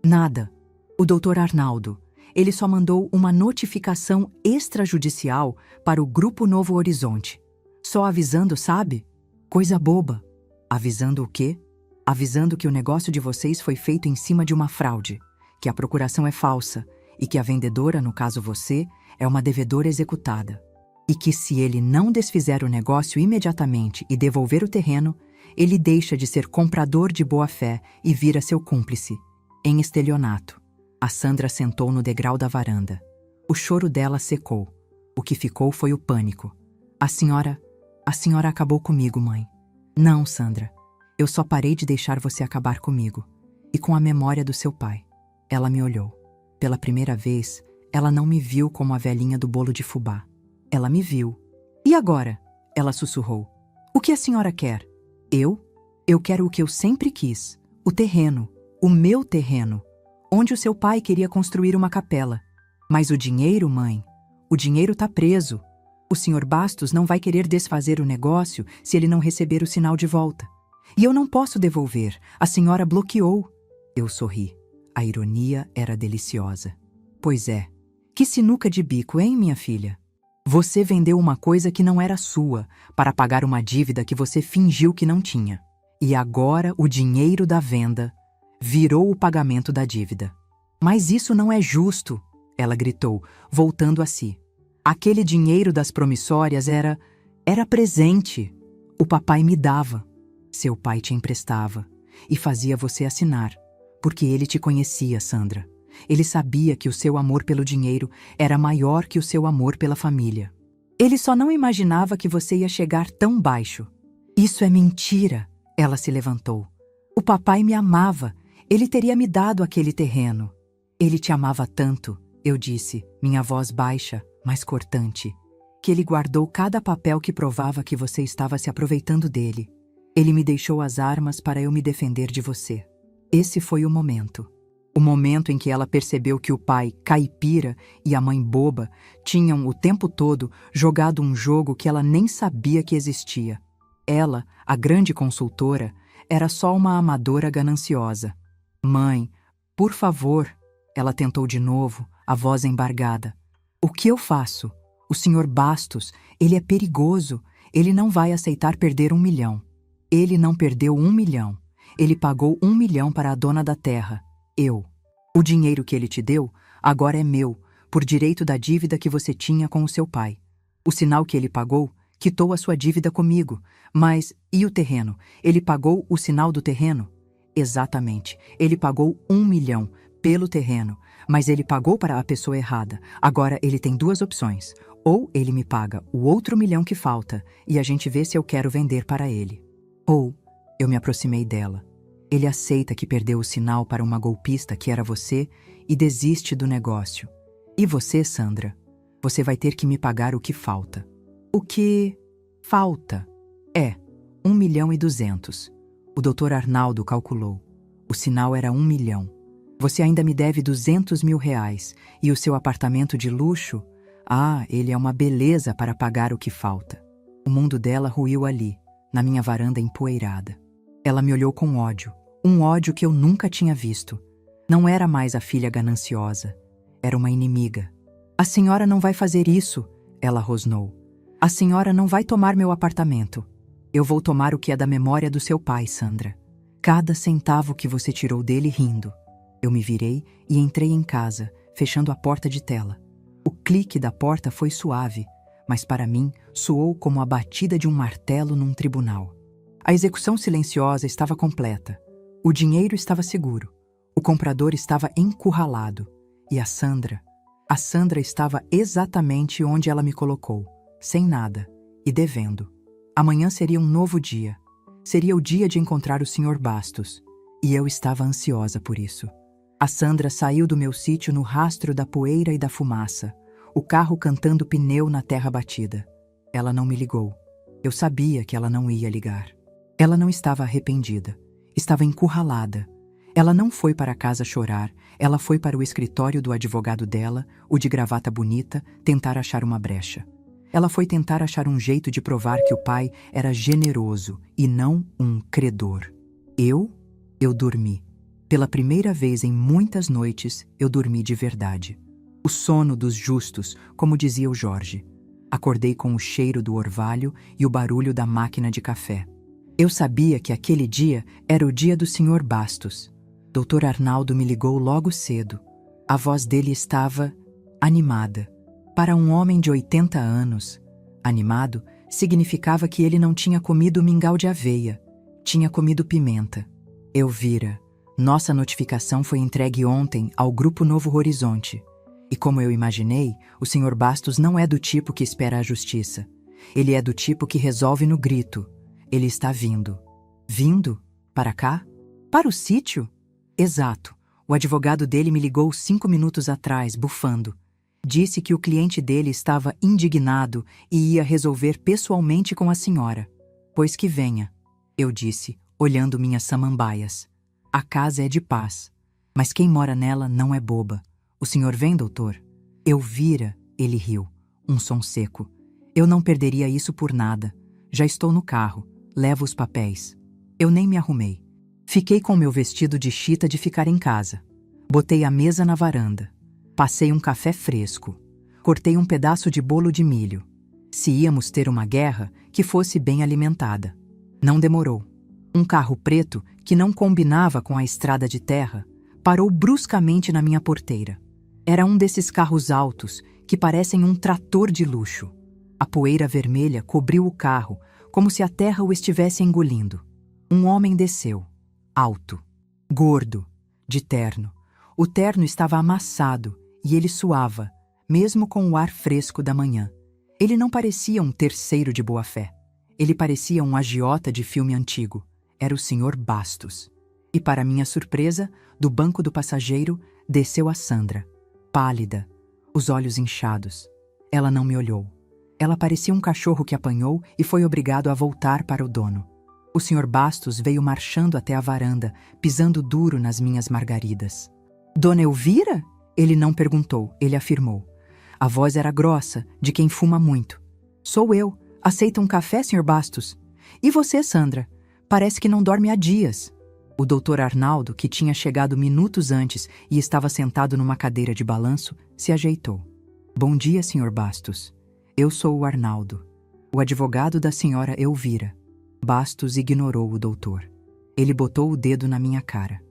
Nada. O Dr. Arnaldo. Ele só mandou uma notificação extrajudicial para o Grupo Novo Horizonte. Só avisando, sabe? Coisa boba. Avisando o quê? Avisando que o negócio de vocês foi feito em cima de uma fraude, que a procuração é falsa e que a vendedora, no caso você, é uma devedora executada. E que se ele não desfizer o negócio imediatamente e devolver o terreno, ele deixa de ser comprador de boa-fé e vira seu cúmplice, em estelionato. A Sandra sentou no degrau da varanda. O choro dela secou. O que ficou foi o pânico. A senhora acabou comigo, mãe. Não, Sandra. Eu só parei de deixar você acabar comigo. E com a memória do seu pai. Ela me olhou. Pela primeira vez, ela não me viu como a velhinha do bolo de fubá. Ela me viu. E agora? Ela sussurrou. O que a senhora quer? Eu? Eu quero o que eu sempre quis. O terreno. O meu terreno. Onde o seu pai queria construir uma capela. Mas o dinheiro, mãe? O dinheiro tá preso. O Sr. Bastos não vai querer desfazer o negócio se ele não receber o sinal de volta. E eu não posso devolver. A senhora bloqueou. Eu sorri. A ironia era deliciosa. Pois é. Que sinuca de bico, hein, minha filha? Você vendeu uma coisa que não era sua para pagar uma dívida que você fingiu que não tinha. E agora o dinheiro da venda virou o pagamento da dívida. Mas isso não é justo, ela gritou, voltando a si. Aquele dinheiro das promissórias era presente. O papai me dava. Seu pai te emprestava e fazia você assinar, porque ele te conhecia, Sandra. Ele sabia que o seu amor pelo dinheiro era maior que o seu amor pela família. Ele só não imaginava que você ia chegar tão baixo. Isso é mentira, ela se levantou. O papai me amava. Ele teria me dado aquele terreno. Ele te amava tanto, eu disse, minha voz baixa, mas cortante, que ele guardou cada papel que provava que você estava se aproveitando dele. Ele me deixou as armas para eu me defender de você. Esse foi o momento. O momento em que ela percebeu que o pai, caipira, e a mãe boba tinham o tempo todo jogado um jogo que ela nem sabia que existia. Ela, a grande consultora, era só uma amadora gananciosa. Mãe, por favor, ela tentou de novo, a voz embargada. O que eu faço? O Sr. Bastos, ele é perigoso. Ele não vai aceitar perder 1 milhão. Ele não perdeu 1 milhão. Ele pagou 1 milhão para a dona da terra. Eu. O dinheiro que ele te deu agora é meu, por direito da dívida que você tinha com o seu pai. O sinal que ele pagou quitou a sua dívida comigo. Mas, e o terreno? Ele pagou o sinal do terreno? Exatamente. Ele pagou 1 milhão pelo terreno, mas ele pagou para a pessoa errada. Agora ele tem 2 opções. Ou ele me paga o outro 1 milhão que falta e a gente vê se eu quero vender para ele. Ou eu me aproximei dela. Ele aceita que perdeu o sinal para uma golpista que era você e desiste do negócio. E você, Sandra? Você vai ter que me pagar o que falta. O que falta? 1.200.000. O Dr. Arnaldo calculou. O sinal era 1 milhão. Você ainda me deve 200 mil reais. E o seu apartamento de luxo? Ele é uma beleza para pagar o que falta. O mundo dela ruiu ali, na minha varanda empoeirada. Ela me olhou com ódio, um ódio que eu nunca tinha visto. Não era mais a filha gananciosa, era uma inimiga. A senhora não vai fazer isso, ela rosnou. A senhora não vai tomar meu apartamento. Eu vou tomar o que é da memória do seu pai, Sandra. Cada centavo que você tirou dele rindo. Eu me virei e entrei em casa, fechando a porta de tela. O clique da porta foi suave, mas para mim soou como a batida de um martelo num tribunal. A execução silenciosa estava completa. O dinheiro estava seguro. O comprador estava encurralado. E a Sandra estava exatamente onde ela me colocou, sem nada e devendo. Amanhã seria um novo dia. Seria o dia de encontrar o Sr. Bastos. E eu estava ansiosa por isso. A Sandra saiu do meu sítio no rastro da poeira e da fumaça, o carro cantando pneu na terra batida. Ela não me ligou. Eu sabia que ela não ia ligar. Ela não estava arrependida. Estava encurralada. Ela não foi para casa chorar, ela foi para o escritório do advogado dela, o de gravata bonita, tentar achar uma brecha. Ela foi tentar achar um jeito de provar que o pai era generoso e não um credor. Eu dormi. Pela primeira vez em muitas noites, eu dormi de verdade. O sono dos justos, como dizia o Jorge. Acordei com o cheiro do orvalho e o barulho da máquina de café. Eu sabia que aquele dia era o dia do Sr. Bastos. Dr. Arnaldo me ligou logo cedo. A voz dele estava animada. Para um homem de 80 anos, animado significava que ele não tinha comido mingau de aveia, tinha comido pimenta. Elvira, nossa notificação foi entregue ontem ao Grupo Novo Horizonte. E como eu imaginei, o Sr. Bastos não é do tipo que espera a justiça. Ele é do tipo que resolve no grito. Ele está vindo. Vindo? Para cá? Para o sítio? Exato. O advogado dele me ligou 5 minutos atrás, bufando. Disse que o cliente dele estava indignado e ia resolver pessoalmente com a senhora. Pois que venha, eu disse, olhando minhas samambaias. A casa é de paz, mas quem mora nela não é boba. O senhor vem, doutor? Elvira, ele riu, um som seco. Eu não perderia isso por nada. Já estou no carro, levo os papéis. Eu nem me arrumei. Fiquei com meu vestido de chita de ficar em casa. Botei a mesa na varanda. Passei um café fresco. Cortei um pedaço de bolo de milho. Se íamos ter uma guerra, que fosse bem alimentada. Não demorou. Um carro preto, que não combinava com a estrada de terra, parou bruscamente na minha porteira. Era um desses carros altos, que parecem um trator de luxo. A poeira vermelha cobriu o carro, como se a terra o estivesse engolindo. Um homem desceu. Alto, gordo, de terno. O terno estava amassado e ele suava, mesmo com o ar fresco da manhã. Ele não parecia um terceiro de boa-fé. Ele parecia um agiota de filme antigo. Era o Sr. Bastos. E, para minha surpresa, do banco do passageiro, desceu a Sandra, pálida, os olhos inchados. Ela não me olhou. Ela parecia um cachorro que apanhou e foi obrigado a voltar para o dono. O Sr. Bastos veio marchando até a varanda, pisando duro nas minhas margaridas. Dona Elvira? Ele não perguntou, ele afirmou. A voz era grossa, de quem fuma muito. Sou eu. Aceita um café, Sr. Bastos? E você, Sandra? Parece que não dorme há dias. O Dr. Arnaldo, que tinha chegado minutos antes e estava sentado numa cadeira de balanço, se ajeitou. Bom dia, Sr. Bastos. Eu sou o Arnaldo, o advogado da senhora Elvira. Bastos ignorou o doutor. Ele botou o dedo na minha cara.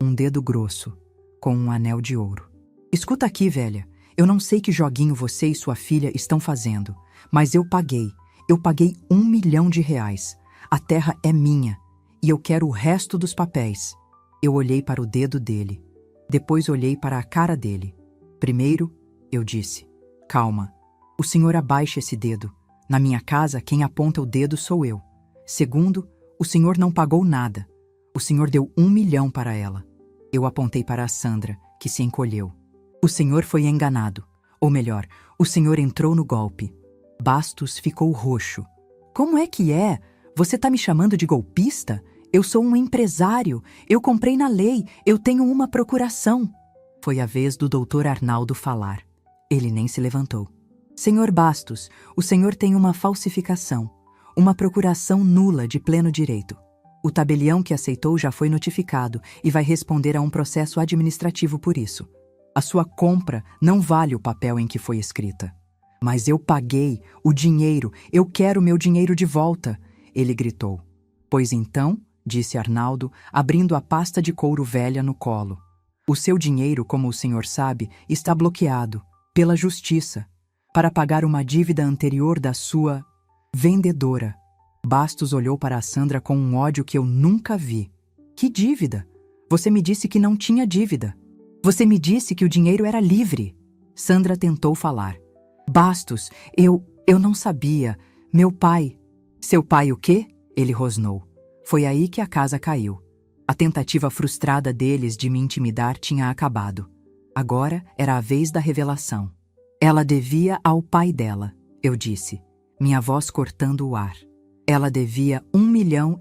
Um dedo grosso, com um anel de ouro. Escuta aqui, velha. Eu não sei que joguinho você e sua filha estão fazendo, mas eu paguei. Eu paguei R$1 milhão. A terra é minha, e eu quero o resto dos papéis. Eu olhei para o dedo dele. Depois olhei para a cara dele. Primeiro, eu disse, calma. O senhor abaixa esse dedo. Na minha casa, quem aponta o dedo sou eu. Segundo, o senhor não pagou nada. O senhor deu R$1 milhão para ela. Eu apontei para a Sandra, que se encolheu. O senhor foi enganado. Ou melhor, o senhor entrou no golpe. Bastos ficou roxo. Como é que é? Você tá me chamando de golpista? Eu sou um empresário. Eu comprei na lei. Eu tenho uma procuração. Foi a vez do Dr. Arnaldo falar. Ele nem se levantou. Senhor Bastos, o senhor tem uma falsificação. Uma procuração nula de pleno direito. O tabelião que aceitou já foi notificado e vai responder a um processo administrativo por isso. A sua compra não vale o papel em que foi escrita. Mas eu paguei o dinheiro, eu quero meu dinheiro de volta, ele gritou. Pois então, disse Arnaldo, abrindo a pasta de couro velha no colo. O seu dinheiro, como o senhor sabe, está bloqueado, pela justiça, para pagar uma dívida anterior da sua vendedora. Bastos olhou para a Sandra com um ódio que eu nunca vi. Que dívida? Você me disse que não tinha dívida. Você me disse que o dinheiro era livre. Sandra tentou falar. Bastos, eu não sabia. Meu pai... Seu pai o quê? Ele rosnou. Foi aí que a casa caiu. A tentativa frustrada deles de me intimidar tinha acabado. Agora era a vez da revelação. Ela devia ao pai dela, eu disse, minha voz cortando o ar. Ela devia R$1,2 milhão,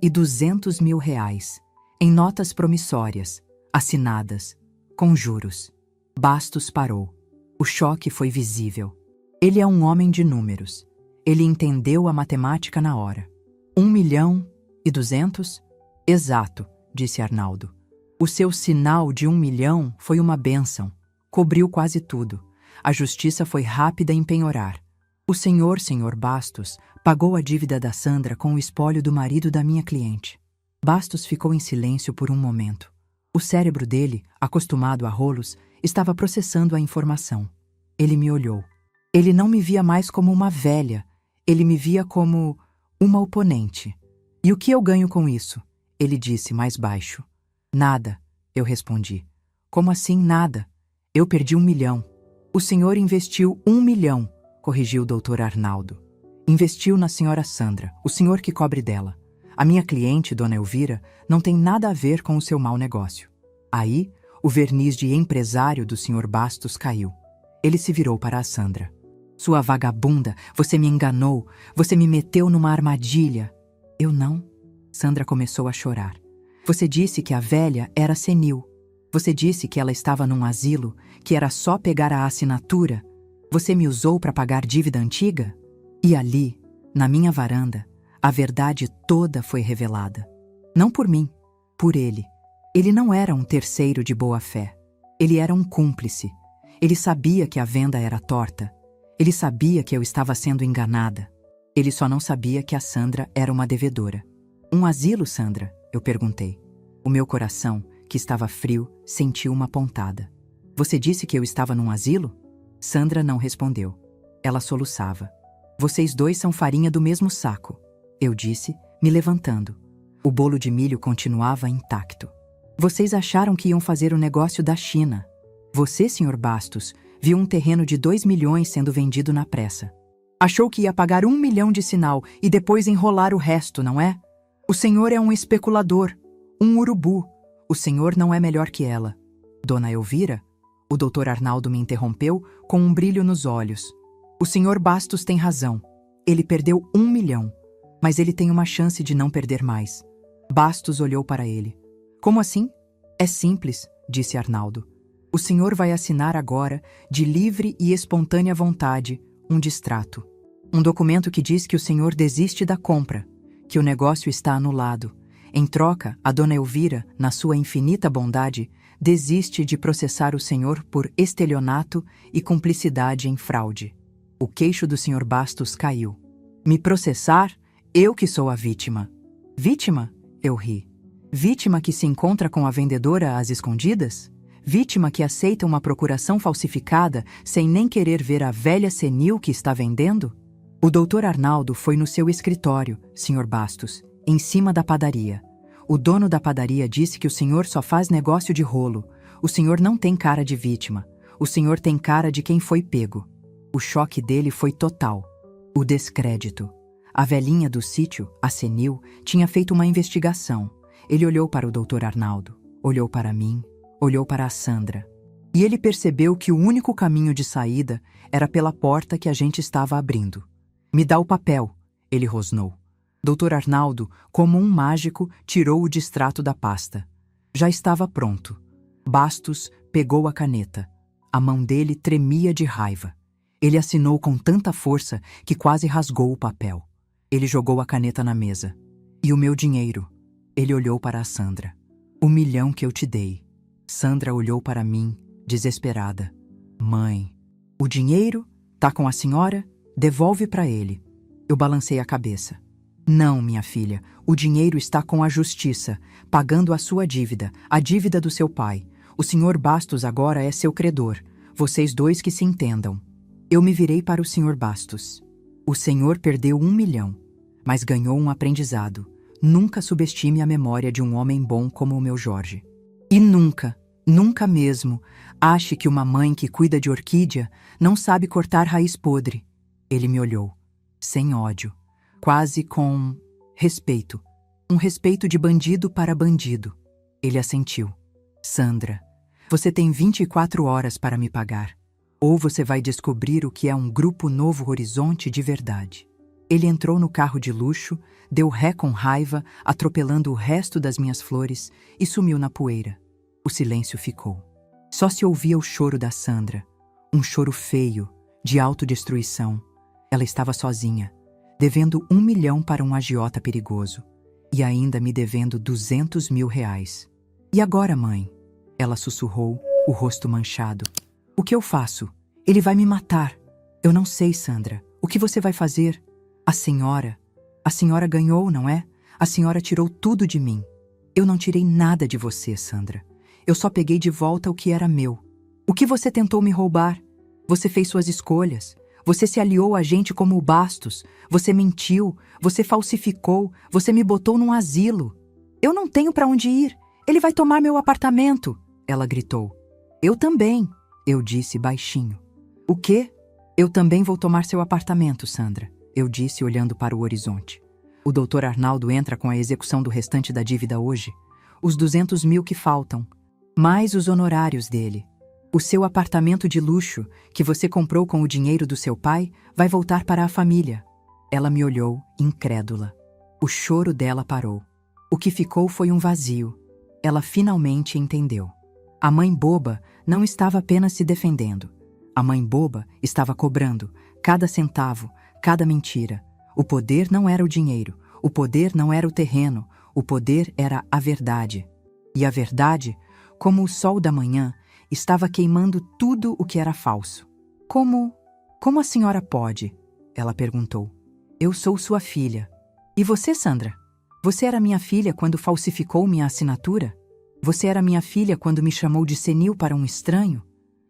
em notas promissórias. assinadas, com juros. Bastos parou. O choque foi visível. Ele é um homem de números. Ele entendeu a matemática na hora. 1.200.000? Exato, disse Arnaldo. O seu sinal de 1 milhão foi uma bênção. Cobriu quase tudo. A justiça foi rápida em penhorar. O senhor Bastos, pagou a dívida da Sandra com o espólio do marido da minha cliente. Bastos ficou em silêncio por um momento. O cérebro dele, acostumado a rolos, estava processando a informação. Ele me olhou. Ele não me via mais como uma velha. Ele me via como uma oponente. E o que eu ganho com isso? Ele disse mais baixo. Nada, eu respondi. Como assim nada? Eu perdi 1 milhão. O senhor investiu 1 milhão, corrigiu o doutor Arnaldo. Investiu na senhora Sandra, o senhor que cobre dela. A minha cliente, dona Elvira, não tem nada a ver com o seu mau negócio. Aí, o verniz de empresário do senhor Bastos caiu. Ele se virou para a Sandra. Sua vagabunda, você me enganou, você me meteu numa armadilha. Eu não. Sandra começou a chorar. Você disse que a velha era senil. Você disse que ela estava num asilo, que era só pegar a assinatura. Você me usou para pagar dívida antiga? E ali, na minha varanda, a verdade toda foi revelada. Não por mim, por ele. Ele não era um terceiro de boa-fé. Ele era um cúmplice. Ele sabia que a venda era torta. Ele sabia que eu estava sendo enganada. Ele só não sabia que a Sandra era uma devedora. Um asilo, Sandra? Eu perguntei. O meu coração, que estava frio, sentiu uma pontada. Você disse que eu estava num asilo? Sandra não respondeu. Ela soluçava. Vocês dois são farinha do mesmo saco, eu disse, me levantando. O bolo de milho continuava intacto. Vocês acharam que iam fazer o negócio da China. Você, senhor Bastos, viu um terreno de 2 milhões sendo vendido na pressa. Achou que ia pagar 1 milhão de sinal e depois enrolar o resto, não é? O senhor é um especulador, um urubu. O senhor não é melhor que ela. Dona Elvira? O doutor Arnaldo me interrompeu com um brilho nos olhos. O senhor Bastos tem razão. Ele perdeu 1 milhão, mas ele tem uma chance de não perder mais. Bastos olhou para ele. Como assim? É simples, disse Arnaldo. O senhor vai assinar agora, de livre e espontânea vontade, um distrato. Um documento que diz que o senhor desiste da compra, que o negócio está anulado. Em troca, a dona Elvira, na sua infinita bondade, desiste de processar o senhor por estelionato e cumplicidade em fraude. O queixo do senhor Bastos caiu. Me processar? Eu que sou a vítima. Vítima? Eu ri. Vítima que se encontra com a vendedora às escondidas? Vítima que aceita uma procuração falsificada sem nem querer ver a velha senil que está vendendo? O doutor Arnaldo foi no seu escritório, senhor Bastos, em cima da padaria. O dono da padaria disse que o senhor só faz negócio de rolo. O senhor não tem cara de vítima. O senhor tem cara de quem foi pego. O choque dele foi total. O descrédito. A velhinha do sítio, a senil, tinha feito uma investigação. Ele olhou para o doutor Arnaldo, olhou para mim, olhou para a Sandra. E ele percebeu que o único caminho de saída era pela porta que a gente estava abrindo. Me dá o papel, ele rosnou. Doutor Arnaldo, como um mágico, tirou o distrato da pasta. Já estava pronto. Bastos pegou a caneta. A mão dele tremia de raiva. Ele assinou com tanta força que quase rasgou o papel. Ele jogou a caneta na mesa. E o meu dinheiro? Ele olhou para a Sandra. 1 milhão que eu te dei. Sandra olhou para mim, desesperada. Mãe, o dinheiro? Tá com a senhora? Devolve para ele. Eu balancei a cabeça. Não, minha filha, o dinheiro está com a justiça, pagando a sua dívida, a dívida do seu pai. O senhor Bastos agora é seu credor. Vocês dois que se entendam. Eu me virei para o senhor Bastos. O senhor perdeu 1 milhão, mas ganhou um aprendizado. Nunca subestime a memória de um homem bom como o meu Jorge. E nunca, nunca mesmo, ache que uma mãe que cuida de orquídea não sabe cortar raiz podre. Ele me olhou, sem ódio, quase com respeito. Um respeito de bandido para bandido. Ele assentiu. Sandra, você tem 24 horas para me pagar. Ou você vai descobrir o que é um Grupo Novo Horizonte de verdade. Ele entrou no carro de luxo, deu ré com raiva, atropelando o resto das minhas flores e sumiu na poeira. O silêncio ficou. Só se ouvia o choro da Sandra. Um choro feio, de autodestruição. Ela estava sozinha, devendo 1 milhão para um agiota perigoso. E ainda me devendo 200 mil reais. E agora, mãe? Ela sussurrou, o rosto manchado. O que eu faço? Ele vai me matar. Eu não sei, Sandra. O que você vai fazer? A senhora ganhou, não é? A senhora tirou tudo de mim. Eu não tirei nada de você, Sandra. Eu só peguei de volta o que era meu. O que você tentou me roubar? Você fez suas escolhas. Você se aliou a gente como o Bastos. Você mentiu. Você falsificou. Você me botou num asilo. Eu não tenho para onde ir. Ele vai tomar meu apartamento. Ela gritou. Eu também, eu disse baixinho. O quê? Eu também vou tomar seu apartamento, Sandra, eu disse olhando para o horizonte. O Dr. Arnaldo entra com a execução do restante da dívida hoje. Os 200 mil que faltam. Mais os honorários dele. O seu apartamento de luxo, que você comprou com o dinheiro do seu pai, vai voltar para a família. Ela me olhou, incrédula. O choro dela parou. O que ficou foi um vazio. Ela finalmente entendeu. A mãe boba não estava apenas se defendendo. A mãe boba estava cobrando cada centavo, cada mentira. O poder não era o dinheiro, o poder não era o terreno, o poder era a verdade. E a verdade, como o sol da manhã, estava queimando tudo o que era falso. Como a senhora pode? Ela perguntou. Eu sou sua filha. E você, Sandra? Você era minha filha quando falsificou minha assinatura? Você era minha filha quando me chamou de senil para um estranho?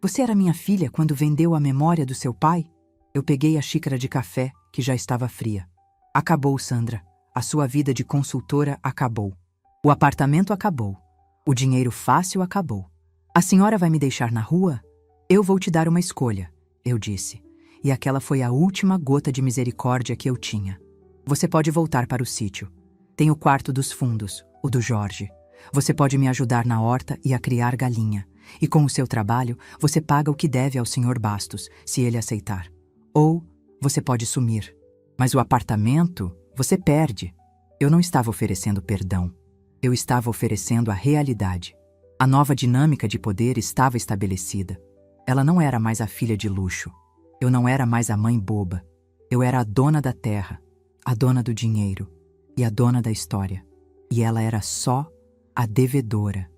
Você era minha filha quando vendeu a memória do seu pai? Eu peguei a xícara de café, que já estava fria. Acabou, Sandra. A sua vida de consultora acabou. O apartamento acabou. O dinheiro fácil acabou. A senhora vai me deixar na rua? Eu vou te dar uma escolha, eu disse. E aquela foi a última gota de misericórdia que eu tinha. Você pode voltar para o sítio. Tem o quarto dos fundos, o do Jorge. Você pode me ajudar na horta e a criar galinha. E com o seu trabalho, você paga o que deve ao Sr. Bastos, se ele aceitar. Ou você pode sumir. Mas o apartamento, você perde. Eu não estava oferecendo perdão. Eu estava oferecendo a realidade. A nova dinâmica de poder estava estabelecida. Ela não era mais a filha de luxo. Eu não era mais a mãe boba. Eu era a dona da terra, a dona do dinheiro e a dona da história. E ela era só a devedora.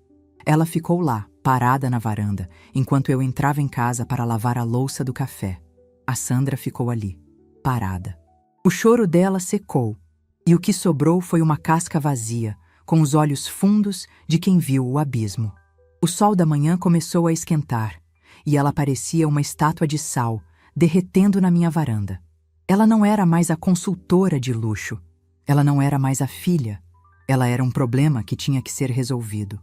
Ela ficou lá, parada na varanda, enquanto eu entrava em casa para lavar a louça do café. A Sandra ficou ali, parada. O choro dela secou, e o que sobrou foi uma casca vazia, com os olhos fundos de quem viu o abismo. O sol da manhã começou a esquentar, e ela parecia uma estátua de sal, derretendo na minha varanda. Ela não era mais a consultora de luxo. Ela não era mais a filha. Ela era um problema que tinha que ser resolvido.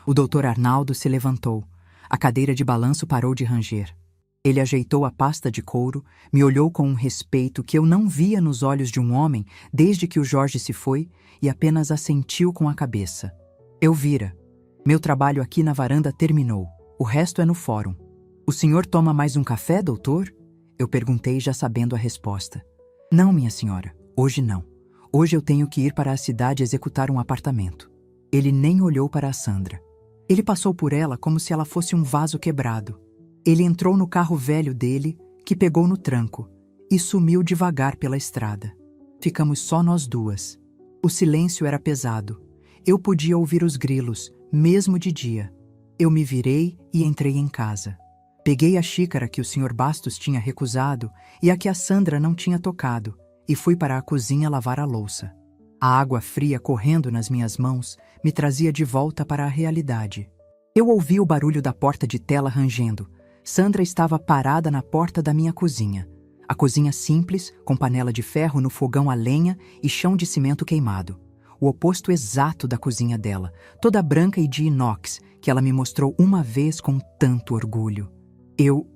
O Dr. Arnaldo se levantou. A cadeira de balanço parou de ranger. Ele ajeitou a pasta de couro, me olhou com um respeito que eu não via nos olhos de um homem desde que o Jorge se foi e apenas assentiu com a cabeça. Eu vira. Meu trabalho aqui na varanda terminou. O resto é no fórum. O senhor toma mais um café, doutor? Eu perguntei já sabendo a resposta. Não, minha senhora. Hoje não. Hoje eu tenho que ir para a cidade executar um apartamento. Ele nem olhou para a Sandra. Ele passou por ela como se ela fosse um vaso quebrado. Ele entrou no carro velho dele, que pegou no tranco, e sumiu devagar pela estrada. Ficamos só nós duas. O silêncio era pesado. Eu podia ouvir os grilos, mesmo de dia. Eu me virei e entrei em casa. Peguei a xícara que o Sr. Bastos tinha recusado e a que a Sandra não tinha tocado, e fui para a cozinha lavar a louça. A água fria correndo nas minhas mãos me trazia de volta para a realidade. Eu ouvi o barulho da porta de tela rangendo. Sandra estava parada na porta da minha cozinha. A cozinha simples, com panela de ferro no fogão a lenha e chão de cimento queimado. O oposto exato da cozinha dela, toda branca e de inox, que ela me mostrou uma vez com tanto orgulho. Eu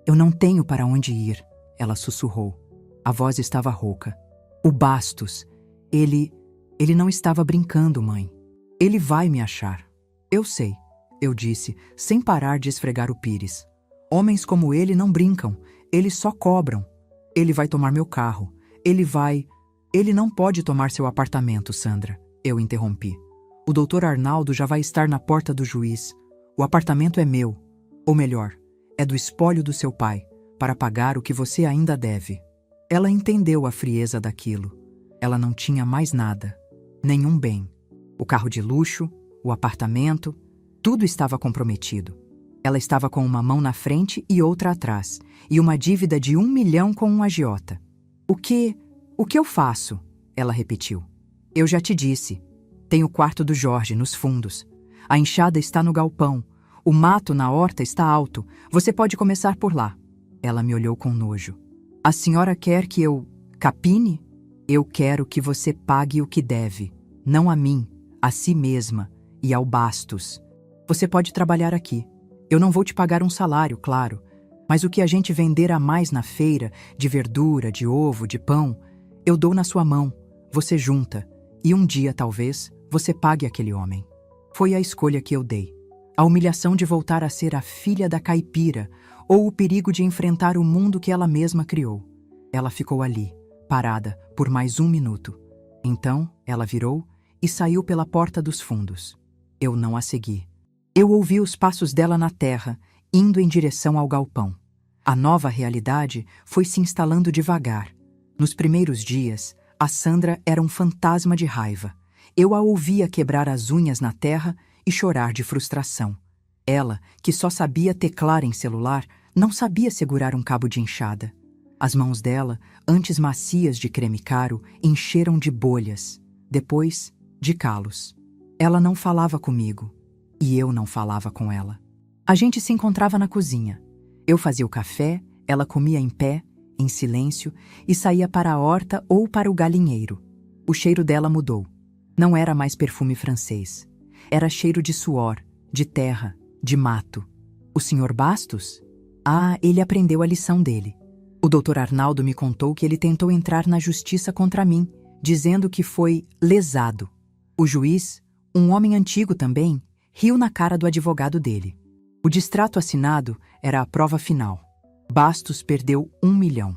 não tenho para onde ir, ela sussurrou. A voz estava rouca. O Bastos, ele não estava brincando, mãe. Ele vai me achar. Eu sei, eu disse, sem parar de esfregar o pires. Homens como ele não brincam, eles só cobram. Ele vai tomar meu carro. Ele não pode tomar seu apartamento, Sandra, eu interrompi. O Dr. Arnaldo já vai estar na porta do juiz. O apartamento é meu, ou melhor, é do espólio do seu pai, para pagar o que você ainda deve. Ela entendeu a frieza daquilo. Ela não tinha mais nada, nenhum bem. O carro de luxo, o apartamento, tudo estava comprometido. Ela estava com uma mão na frente e outra atrás, e uma dívida de 1 milhão com um agiota. O que eu faço? Ela repetiu. Eu já te disse. Tem o quarto do Jorge, nos fundos. A enxada está no galpão. O mato na horta está alto. Você pode começar por lá. Ela me olhou com nojo. A senhora quer que eu capine? Eu quero que você pague o que deve. Não a mim, a si mesma e ao Bastos. Você pode trabalhar aqui. Eu não vou te pagar um salário, claro. Mas o que a gente vender a mais na feira, de verdura, de ovo, de pão, eu dou na sua mão. Você junta. E um dia, talvez, você pague aquele homem. Foi a escolha que eu dei. A humilhação de voltar a ser a filha da caipira, ou o perigo de enfrentar o mundo que ela mesma criou. Ela ficou ali, parada, por mais 1 minuto. Então, ela virou e saiu pela porta dos fundos. Eu não a segui. Eu ouvi os passos dela na terra, indo em direção ao galpão. A nova realidade foi se instalando devagar. Nos primeiros dias, a Sandra era um fantasma de raiva. Eu a ouvia quebrar as unhas na terra e chorar de frustração. Ela, que só sabia teclar em celular, não sabia segurar um cabo de enxada. As mãos dela, antes macias de creme caro, encheram de bolhas, depois de calos. Ela não falava comigo, e eu não falava com ela. A gente se encontrava na cozinha. Eu fazia o café, ela comia em pé, em silêncio, e saía para a horta ou para o galinheiro. O cheiro dela mudou. Não era mais perfume francês. Era cheiro de suor, de terra, de mato. O Sr. Bastos? Ah, ele aprendeu a lição dele. O Dr. Arnaldo me contou que ele tentou entrar na justiça contra mim, dizendo que foi lesado. O juiz, um homem antigo também, riu na cara do advogado dele. O distrato assinado era a prova final. Bastos perdeu 1 milhão.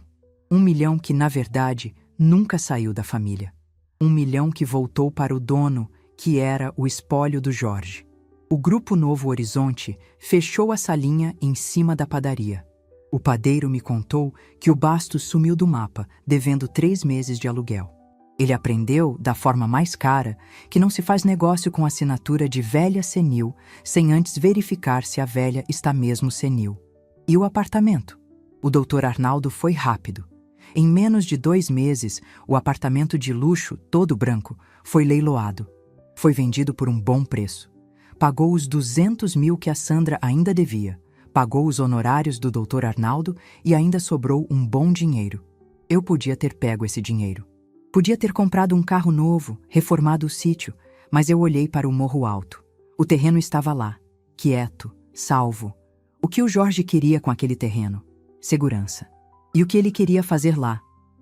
1 milhão que, na verdade, nunca saiu da família. 1 milhão que voltou para o dono, que era o espólio do Jorge. O Grupo Novo Horizonte fechou a salinha em cima da padaria. O padeiro me contou que o Bastos sumiu do mapa, devendo 3 meses de aluguel. Ele aprendeu, da forma mais cara, que não se faz negócio com assinatura de velha senil sem antes verificar se a velha está mesmo senil. E o apartamento? O Dr. Arnaldo foi rápido. Em menos de 2 meses, o apartamento de luxo, todo branco, foi leiloado. Foi vendido por um bom preço. Pagou os 200 mil que a Sandra ainda devia. Pagou os honorários do Dr. Arnaldo e ainda sobrou um bom dinheiro. Eu podia ter pego esse dinheiro. Podia ter comprado um carro novo, reformado o sítio, mas eu olhei para o Morro Alto. O terreno estava lá, quieto, salvo. O que o Jorge queria com aquele terreno? Segurança. E o que ele queria fazer lá?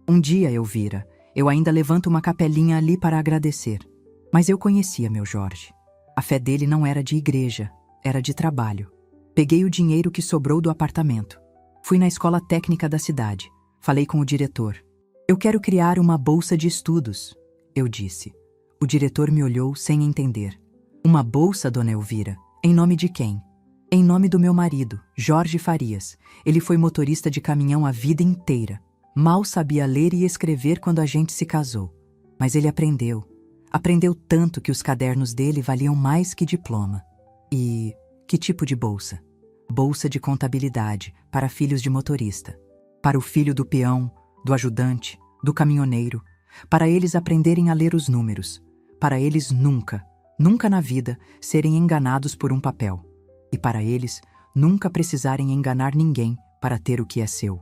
Um dia, Elvira, eu ainda levanto uma capelinha ali para agradecer. Mas eu conhecia meu Jorge. A fé dele não era de igreja, era de trabalho. Peguei o dinheiro que sobrou do apartamento. Fui na escola técnica da cidade. Falei com o diretor. Eu quero criar uma bolsa de estudos, eu disse. O diretor me olhou sem entender. Uma bolsa, dona Elvira? Em nome de quem? Em nome do meu marido, Jorge Farias. Ele foi motorista de caminhão a vida inteira. Mal sabia ler e escrever quando a gente se casou. Mas ele aprendeu. Aprendeu tanto que os cadernos dele valiam mais que diploma. E que tipo de bolsa? Bolsa de contabilidade, para filhos de motorista. Para o filho do peão, do ajudante, do caminhoneiro. Para eles aprenderem a ler os números. Para eles nunca, nunca na vida, serem enganados por um papel. E para eles, nunca precisarem enganar ninguém para ter o que é seu.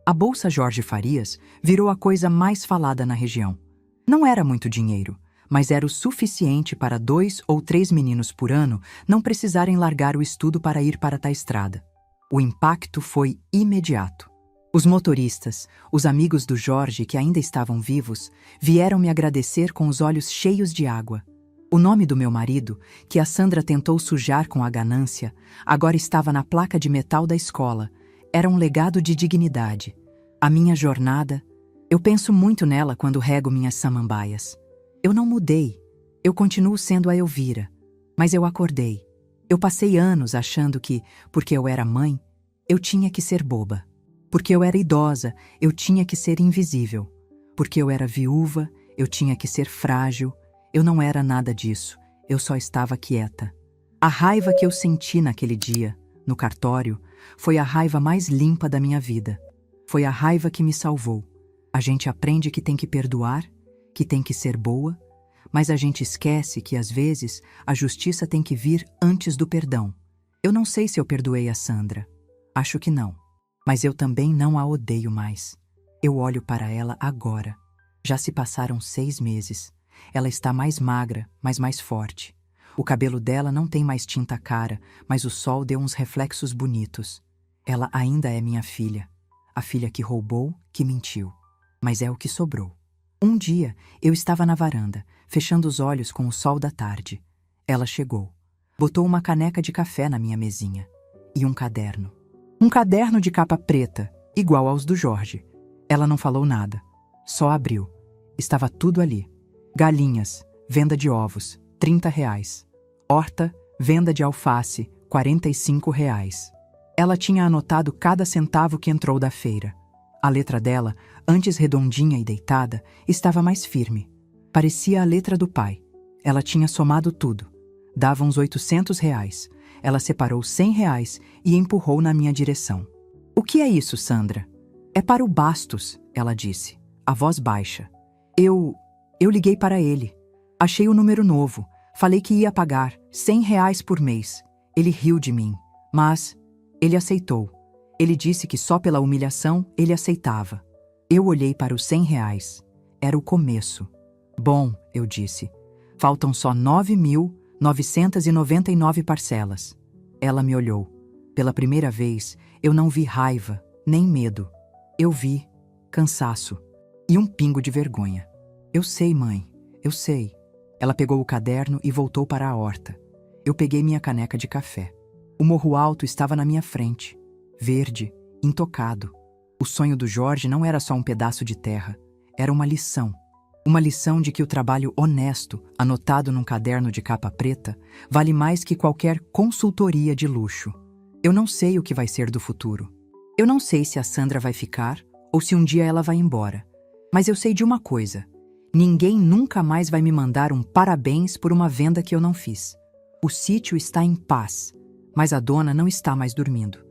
A Bolsa Jorge Farias virou a coisa mais falada na região. Não era muito dinheiro, mas era o suficiente para 2 ou 3 meninos por ano não precisarem largar o estudo para ir para a estrada. O impacto foi imediato. Os motoristas, os amigos do Jorge que ainda estavam vivos, vieram me agradecer com os olhos cheios de água. O nome do meu marido, que a Sandra tentou sujar com a ganância, agora estava na placa de metal da escola. Era um legado de dignidade. A minha jornada, eu penso muito nela quando rego minhas samambaias. Eu não mudei. Eu continuo sendo a Elvira. Mas eu acordei. Eu passei anos achando que, porque eu era mãe, eu tinha que ser boba. Porque eu era idosa, eu tinha que ser invisível. Porque eu era viúva, eu tinha que ser frágil. Eu não era nada disso, eu só estava quieta. A raiva que eu senti naquele dia, no cartório, foi a raiva mais limpa da minha vida. Foi a raiva que me salvou. A gente aprende que tem que perdoar, que tem que ser boa, mas a gente esquece que, às vezes, a justiça tem que vir antes do perdão. Eu não sei se eu perdoei a Sandra. Acho que não. Mas eu também não a odeio mais. Eu olho para ela agora. Já se passaram 6 meses. Ela está mais magra, mas mais forte. O cabelo dela não tem mais tinta cara, mas o sol deu uns reflexos bonitos. Ela ainda é minha filha. A filha que roubou, que mentiu. Mas é o que sobrou. Um dia, eu estava na varanda, fechando os olhos com o sol da tarde. Ela chegou. Botou uma caneca de café na minha mesinha. E um caderno. Um caderno de capa preta, igual aos do Jorge. Ela não falou nada. Só abriu. Estava tudo ali. Galinhas, venda de ovos, R$ 30. Horta, venda de alface, R$ 45. Ela tinha anotado cada centavo que entrou da feira. A letra dela, antes redondinha e deitada, estava mais firme. Parecia a letra do pai. Ela tinha somado tudo. Dava uns R$ 800. Ela separou R$ 100 e empurrou na minha direção. "O que é isso, Sandra?" "É para o Bastos", ela disse, a voz baixa. Eu liguei para ele. Achei o número novo. Falei que ia pagar R$ 100 por mês. Ele riu de mim, mas ele aceitou. Ele disse que só pela humilhação ele aceitava. Eu olhei para os R$ 100. Era o começo. "Bom", eu disse, "faltam só 9.999 parcelas." Ela me olhou. Pela primeira vez, eu não vi raiva, nem medo. Eu vi cansaço e um pingo de vergonha. "Eu sei, mãe, eu sei." Ela pegou o caderno e voltou para a horta. Eu peguei minha caneca de café. O morro alto estava na minha frente. Verde, intocado. O sonho do Jorge não era só um pedaço de terra, era uma lição. Uma lição de que o trabalho honesto, anotado num caderno de capa preta, vale mais que qualquer consultoria de luxo. Eu não sei o que vai ser do futuro. Eu não sei se a Sandra vai ficar ou se um dia ela vai embora. Mas eu sei de uma coisa: ninguém nunca mais vai me mandar um parabéns por uma venda que eu não fiz. O sítio está em paz, mas a dona não está mais dormindo.